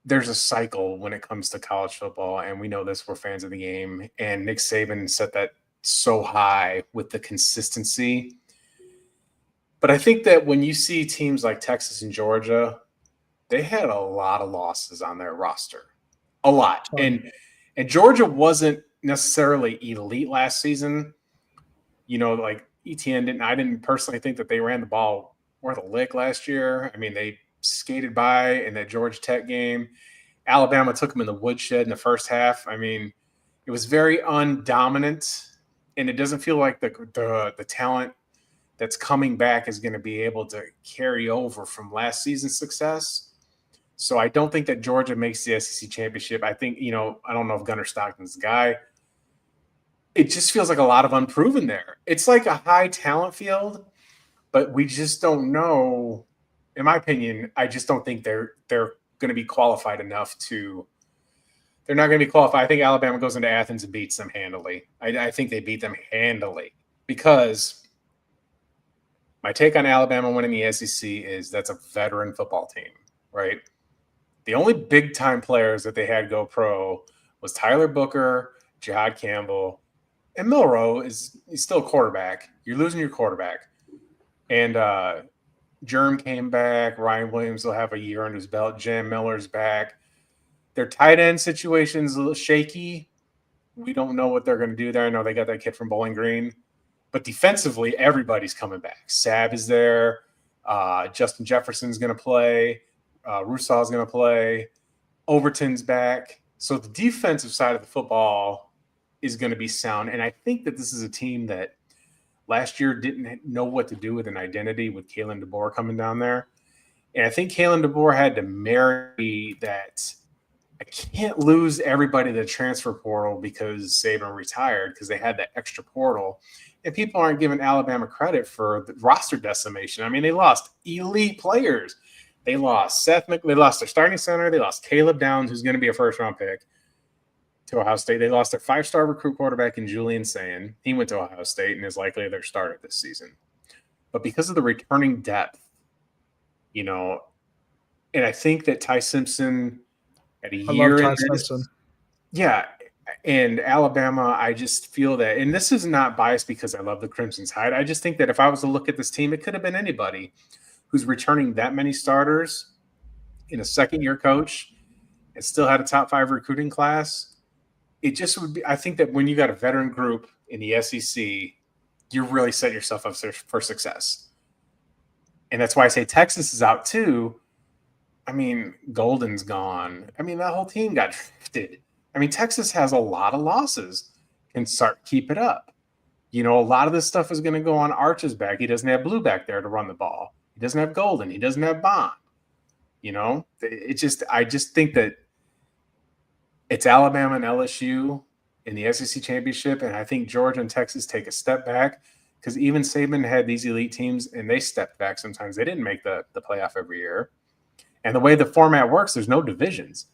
A: there's a cycle when it comes to college football, and we know this, we're fans of the game, and Nick Saban set that so high with the consistency. But I think that when you see teams like Texas and Georgia, they had a lot of losses on their roster. A lot. And Georgia wasn't necessarily elite last season. Like ETN I didn't personally think that they ran the ball worth a lick last year. I mean, they skated by in that Georgia Tech game. Alabama took them in the woodshed in the first half. I mean, it was very undominant, and it doesn't feel like the talent that's coming back is going to be able to carry over from last season's success. So I don't think that Georgia makes the SEC championship. I think, I don't know if Gunnar Stockton's the guy. It just feels like a lot of unproven there. It's like a high talent field, but we just don't know. In my opinion, I just don't think they're going to be qualified enough to. They're not going to be qualified. I think Alabama goes into Athens and beats them handily. I think they beat them handily because my take on Alabama winning the SEC is that's a veteran football team, right? The only big-time players that they had go pro was Tyler Booker, Jihad Campbell, and Milroe he's still a quarterback. You're losing your quarterback. And Germ came back. Ryan Williams will have a year under his belt. Jam Miller's back. Their tight end situation's a little shaky. We don't know what they're going to do there. I know they got that kid from Bowling Green. But defensively, everybody's coming back. Sab is there. Justin Jefferson's going to play. Rusaw's going to play. Overton's back. So the defensive side of the football is going to be sound. And I think that this is a team that last year didn't know what to do with an identity with Kalen DeBoer coming down there. And I think Kalen DeBoer had to marry that. I can't lose everybody to the transfer portal because Saban retired because they had that extra portal. And people aren't giving Alabama credit for the roster decimation. I mean, they lost elite players. They lost they lost their starting center. They lost Caleb Downs, who's going to be a first-round pick, to Ohio State. They lost their 5-star recruit quarterback in Julian Sayin. He went to Ohio State and is likely their starter this season. But because of the returning depth, and I think that Ty Simpson at a year in, yeah, and Alabama, I just feel that, and this is not biased because I love the Crimson Tide. I just think that if I was to look at this team, it could have been anybody who's returning that many starters in a second-year coach and still had a top 5 recruiting class. It just would be. I think that when you got a veteran group in the SEC, you really set yourself up for success. And that's why I say Texas is out too. I mean, Golden's gone. I mean, that whole team got drafted. I mean, Texas has a lot of losses and keep it up. A lot of this stuff is going to go on Arch's back. He doesn't have Blue back there to run the ball. He doesn't have Golden. He doesn't have Bond. I just think that it's Alabama and LSU in the SEC championship, and I think Georgia and Texas take a step back because even Saban had these elite teams, and they stepped back sometimes. They didn't make the playoff every year. And the way the format works, there's no divisions.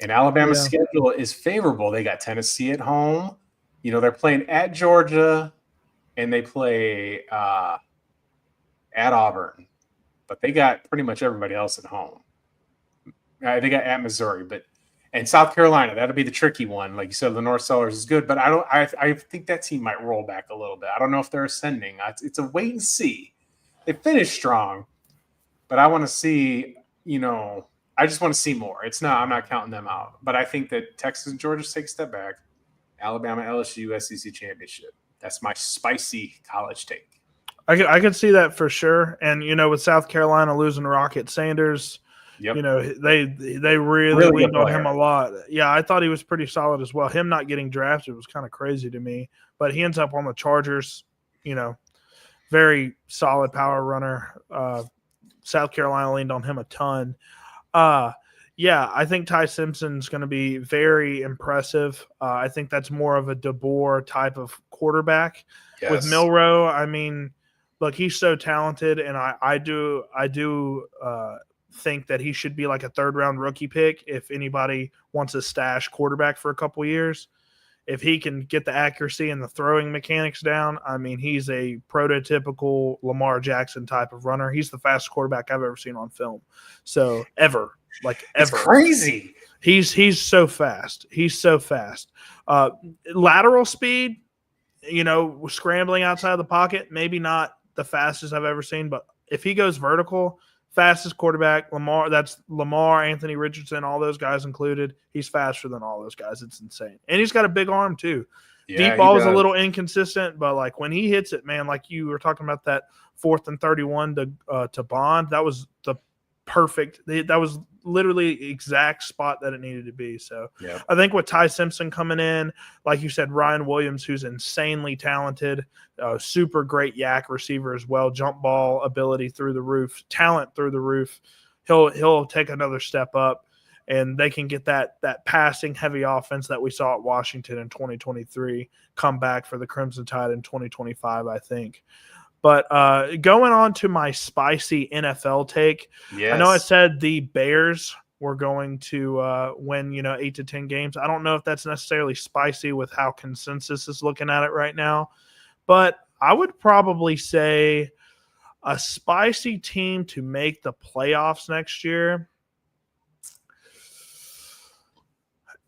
A: And Alabama's schedule is favorable. They got Tennessee at home. They're playing at Georgia, and they play at Auburn. But they got pretty much everybody else at home. They got at Missouri, and South Carolina. That'll be the tricky one. Like you said, the North Sellers is good, but I think that team might roll back a little bit. I don't know if they're ascending. It's a wait and see. They finished strong, but I want to see. I just want to see more. I'm not counting them out, but I think that Texas and Georgia take a step back. Alabama, LSU, SEC championship. That's my spicy college take.
B: I could see that for sure. And, with South Carolina losing Rocket Sanders,
A: yep.
B: They really leaned on him a lot. Yeah, I thought he was pretty solid as well. Him not getting drafted was kind of crazy to me, but he ends up on the Chargers, very solid power runner. South Carolina leaned on him a ton. I think Ty Simpson's going to be very impressive. I think that's more of a DeBoer type of quarterback. Yes. With Milroe, I mean, look, he's so talented, and I do think that he should be like a 3rd-round rookie pick if anybody wants to stash quarterback for a couple years. If he can get the accuracy and the throwing mechanics down, I mean, he's a prototypical Lamar Jackson type of runner. He's the fastest quarterback I've ever seen on film. So ever.
A: It's crazy.
B: He's so fast. He's so fast. Lateral speed, scrambling outside of the pocket, maybe not the fastest I've ever seen, but if he goes vertical, fastest quarterback, that's Lamar, Anthony Richardson, all those guys included. He's faster than all those guys. It's insane. And he's got a big arm too. Yeah, deep ball is a little inconsistent, but when he hits it, man, like you were talking about that 4th and 31 to Bond, that was the perfect. That was literally exact spot that it needed to be. So I think with Ty Simpson coming in, like you said, Ryan Williams, who's insanely talented, super great yak receiver as well, jump ball ability through the roof, talent through the roof. He'll take another step up, and they can get that passing heavy offense that we saw at Washington in 2023 come back for the Crimson Tide in 2025, I think. But going on to my spicy NFL take, I know I said the Bears were going to win, 8 to 10 games. I don't know if that's necessarily spicy with how consensus is looking at it right now, but I would probably say a spicy team to make the playoffs next year.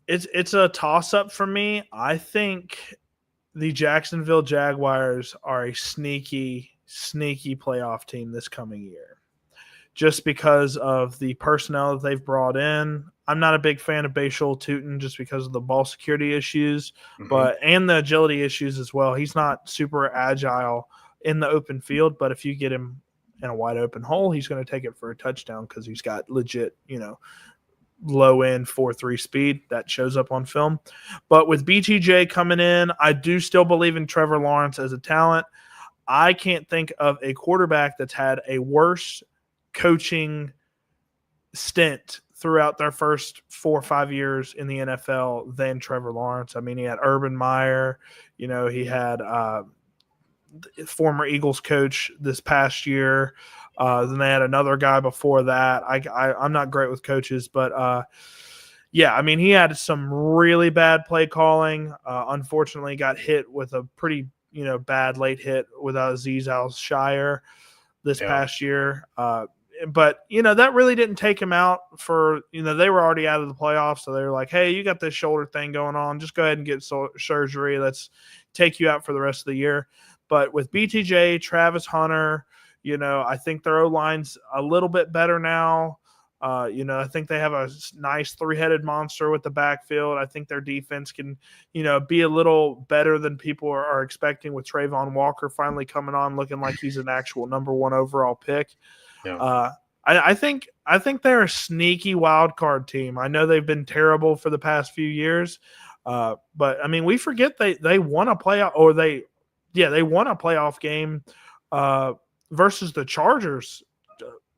B: It's a toss-up for me. I think the Jacksonville Jaguars are a sneaky playoff team this coming year just because of the personnel that they've brought in. I'm not a big fan of Bashal Tutin just because of the ball security issues, and the agility issues as well. He's not super agile in the open field, but if you get him in a wide open hole, he's going to take it for a touchdown because he's got legit, low end 4.3 speed that shows up on film. But with BTJ coming in, I do still believe in Trevor Lawrence as a talent. I can't think of a quarterback that's had a worse coaching stint throughout their first 4 or 5 years in the NFL than Trevor Lawrence. I mean, he had Urban Meyer, he had former Eagles coach this past year. Then they had another guy before that. I'm not great with coaches, but yeah, I mean, he had some really bad play calling. Unfortunately, got hit with a pretty bad late hit with Aziz Al-Shire this
A: Yeah.
B: past year. But that really didn't take him out for they were already out of the playoffs, so they were like, hey, you got this shoulder thing going on, just go ahead and get surgery, let's take you out for the rest of the year. But with BTJ, Travis Hunter, I think their O-line's a little bit better now. I think they have a nice three-headed monster with the backfield. I think their defense can be a little better than people are expecting, with Trayvon Walker finally coming on looking like he's an actual number 1 overall pick.
A: Yeah.
B: I think they're a sneaky wild card team. I know they've been terrible for the past few years, but I mean, we forget they won a playoff, or they won a playoff game versus the Chargers.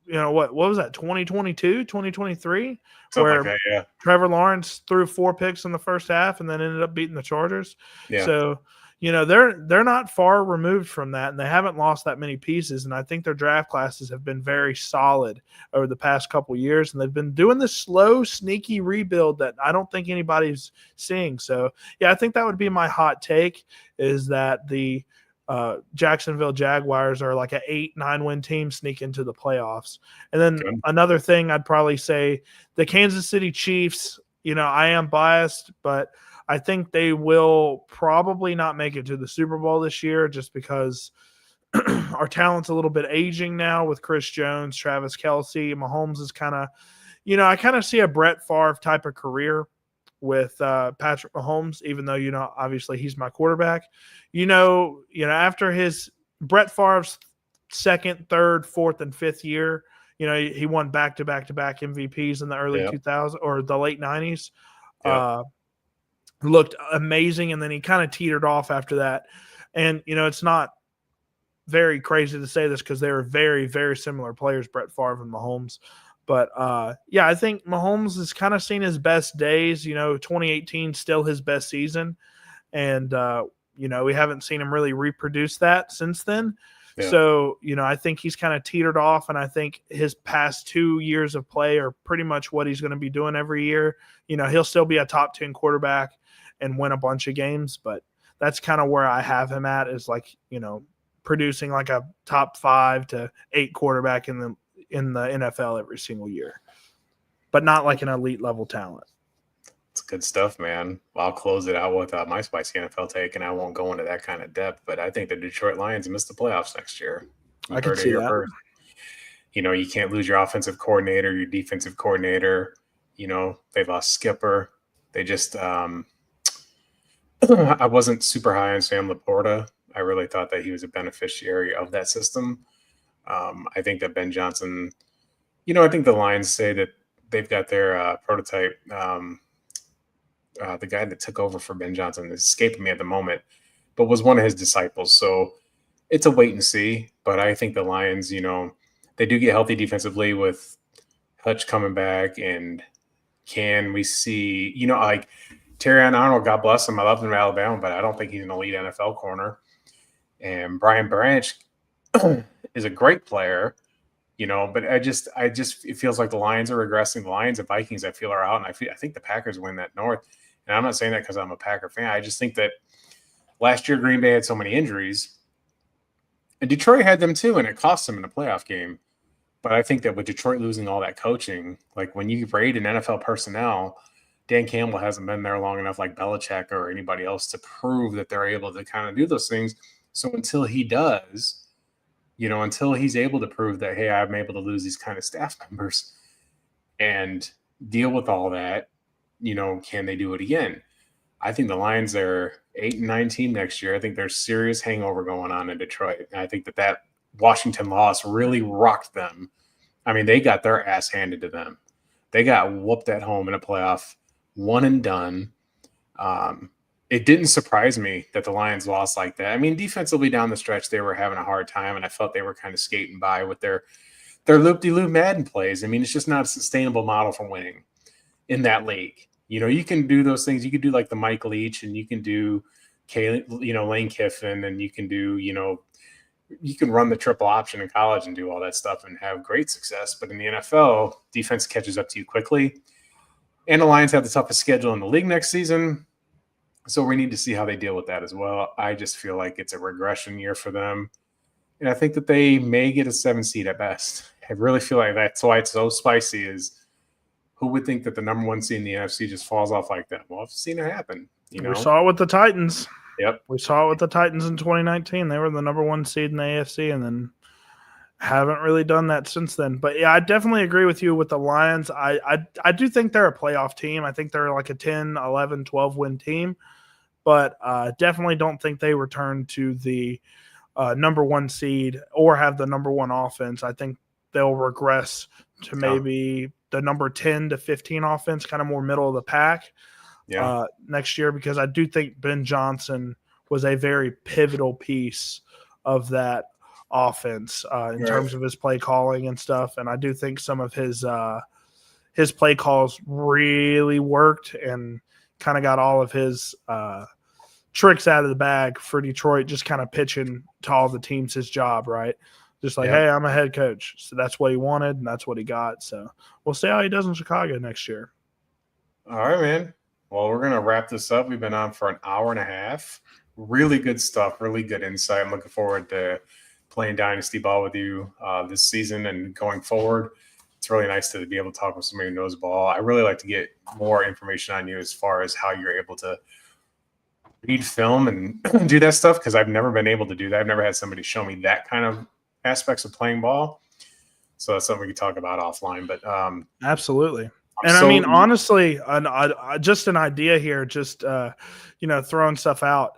B: What was that, 2022, 2023, where
A: like that, yeah.
B: Trevor Lawrence threw 4 picks in the first half and then ended up beating the Chargers.
A: Yeah.
B: So they're not far removed from that, and they haven't lost that many pieces. And I think their draft classes have been very solid over the past couple of years, and they've been doing this slow, sneaky rebuild that I don't think anybody's seeing. So yeah, I think that would be my hot take, is that the Jacksonville Jaguars are like an 8-9 win team, sneak into the playoffs. And then another thing I'd probably say, the Kansas City Chiefs, I am biased, but I think they will probably not make it to the Super Bowl this year, just because our talent's a little bit aging now with Chris Jones, Travis Kelce. Mahomes is kind of, I kind of see a Brett Favre type of career with Patrick Mahomes, even though, obviously he's my quarterback. After his Brett Favre's second, third, fourth, and fifth year, he won back-to-back MVPs in the early 2000s or the late 90s. Looked amazing, and then he kind of teetered off after that. And, it's not very crazy to say this because they were very, very similar players, Brett Favre and Mahomes. But, I think Mahomes has kind of seen his best days. 2018 still his best season. And, we haven't seen him really reproduce that since then. Yeah. So, I think he's kind of teetered off, and I think his past 2 years of play are pretty much what he's going to be doing every year. He'll still be a top 10 quarterback and win a bunch of games, but that's kind of where I have him at, is like, producing like a top 5 to 8 quarterback in the NFL every single year, but not like an elite level talent.
A: It's good stuff, man. Well, I'll close it out with my spicy NFL take, and I won't go into that kind of depth, but I think the Detroit Lions miss the playoffs next year.
B: I can see that.
A: First. You can't lose your offensive coordinator, your defensive coordinator. They lost Skipper. They just I wasn't super high on Sam Laporta. I really thought that he was a beneficiary of that system. I think that Ben Johnson, I think the Lions say that they've got their prototype. The guy that took over for Ben Johnson is escaping me at the moment, but was one of his disciples. So it's a wait and see. But I think the Lions, they do get healthy defensively with Hutch coming back. And can we see, like Terrion Arnold, God bless him. I love him in Alabama, but I don't think he's an elite NFL corner. And Brian Branch is a great player, but it feels like the Lions are regressing. The Lions and Vikings, I feel, are out, and I think the Packers win that North. And I'm not saying that because I'm a Packer fan. I just think that last year Green Bay had so many injuries, and Detroit had them too, and it cost them in a playoff game. But I think that with Detroit losing all that coaching, like when you raid an NFL personnel, Dan Campbell hasn't been there long enough, like Belichick or anybody else, to prove that they're able to kind of do those things. So until he does, until he's able to prove that, hey, I'm able to lose these kind of staff members and deal with all that, can they do it again? I think the Lions are 8-9 team next year. I think there's serious hangover going on in Detroit. And I think that Washington loss really rocked them. I mean, they got their ass handed to them. They got whooped at home in a playoff, one and done. It didn't surprise me that the Lions lost like that. I mean, defensively down the stretch, they were having a hard time, and I felt they were kind of skating by with their loop-de-loop Madden plays. I mean, it's just not a sustainable model for winning in that league. You can do those things. You can do like the Mike Leach, and you can do Lane Kiffin, and you can do, you can run the triple option in college and do all that stuff and have great success. But in the NFL, defense catches up to you quickly. And the Lions have the toughest schedule in the league next season. So we need to see how they deal with that as well. I just feel like it's a regression year for them. And I think that they may get a 7 seed at best. I really feel like that's why it's so spicy is who would think that the number 1 seed in the NFC just falls off like that? Well, I've seen it happen.
B: We saw it with the Titans.
A: Yep.
B: We saw it with the Titans in 2019. They were the number 1 seed in the AFC and then haven't really done that since then. But yeah, I definitely agree with you with the Lions. I do think they're a playoff team. I think they're like a 10, 11, 12 win team. But definitely don't think they return to the number 1 seed or have the number 1 offense. I think they'll regress to maybe the number 10 to 15 offense, kind of more middle of the pack next year, because I do think Ben Johnson was a very pivotal piece of that offense in terms of his play calling and stuff. And I do think some of his play calls really worked and kind of got all of his tricks out of the bag for Detroit, just kind of pitching to all the teams his job, right? Just like, hey, I'm a head coach. So that's what he wanted, and that's what he got. So we'll see how he does in Chicago next year.
A: All right, man. Well, we're going to wrap this up. We've been on for an hour and a half. Really good stuff, really good insight. I'm looking forward to playing Dynasty ball with you this season and going forward. It's really nice to be able to talk with somebody who knows ball. I really like to get more information on you as far as how you're able to read film and do that stuff, because I've never been able to do that. I've never had somebody show me that kind of aspects of playing ball. So that's something we can talk about offline. But
B: absolutely. I mean, honestly, just an idea here, just throwing stuff out.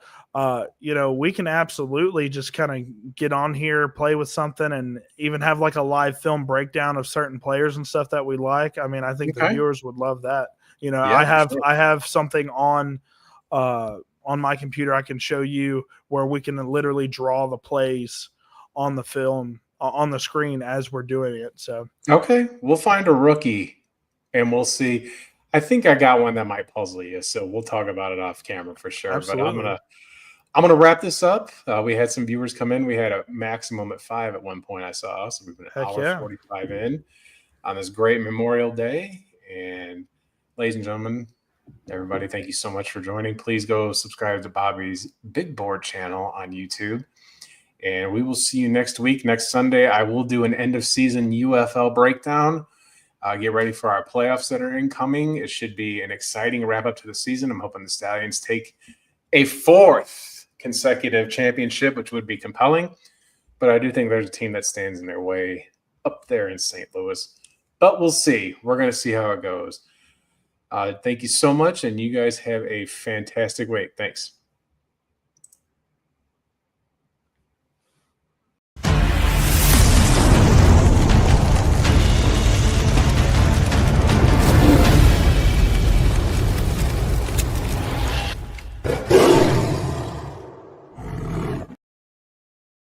B: We can absolutely just kind of get on here, play with something, and even have like a live film breakdown of certain players and stuff that we like. I mean, I think the viewers would love that. I have something on my computer I can show you where we can literally draw the plays on the film on the screen as we're doing it. So
A: okay, we'll find a rookie and we'll see. I think I got one that might puzzle you, so we'll talk about it off camera for sure.
B: Absolutely.
A: But I'm gonna wrap this up. We had some viewers come in. We had a maximum at 5 at one point I saw, so we've been an hour 45 in on this great Memorial Day. And ladies and gentlemen, everybody, thank you so much for joining. Please go subscribe to Bobby's Big Board channel on YouTube. And we will see you next week. Next Sunday, I will do an end-of-season UFL breakdown. Get ready for our playoffs that are incoming. It should be an exciting wrap-up to the season. I'm hoping the Stallions take a 4th consecutive championship, which would be compelling. But I do think there's a team that stands in their way up there in St. Louis. But we'll see. We're going to see how it goes. Thank you so much, and you guys have a fantastic week. Thanks.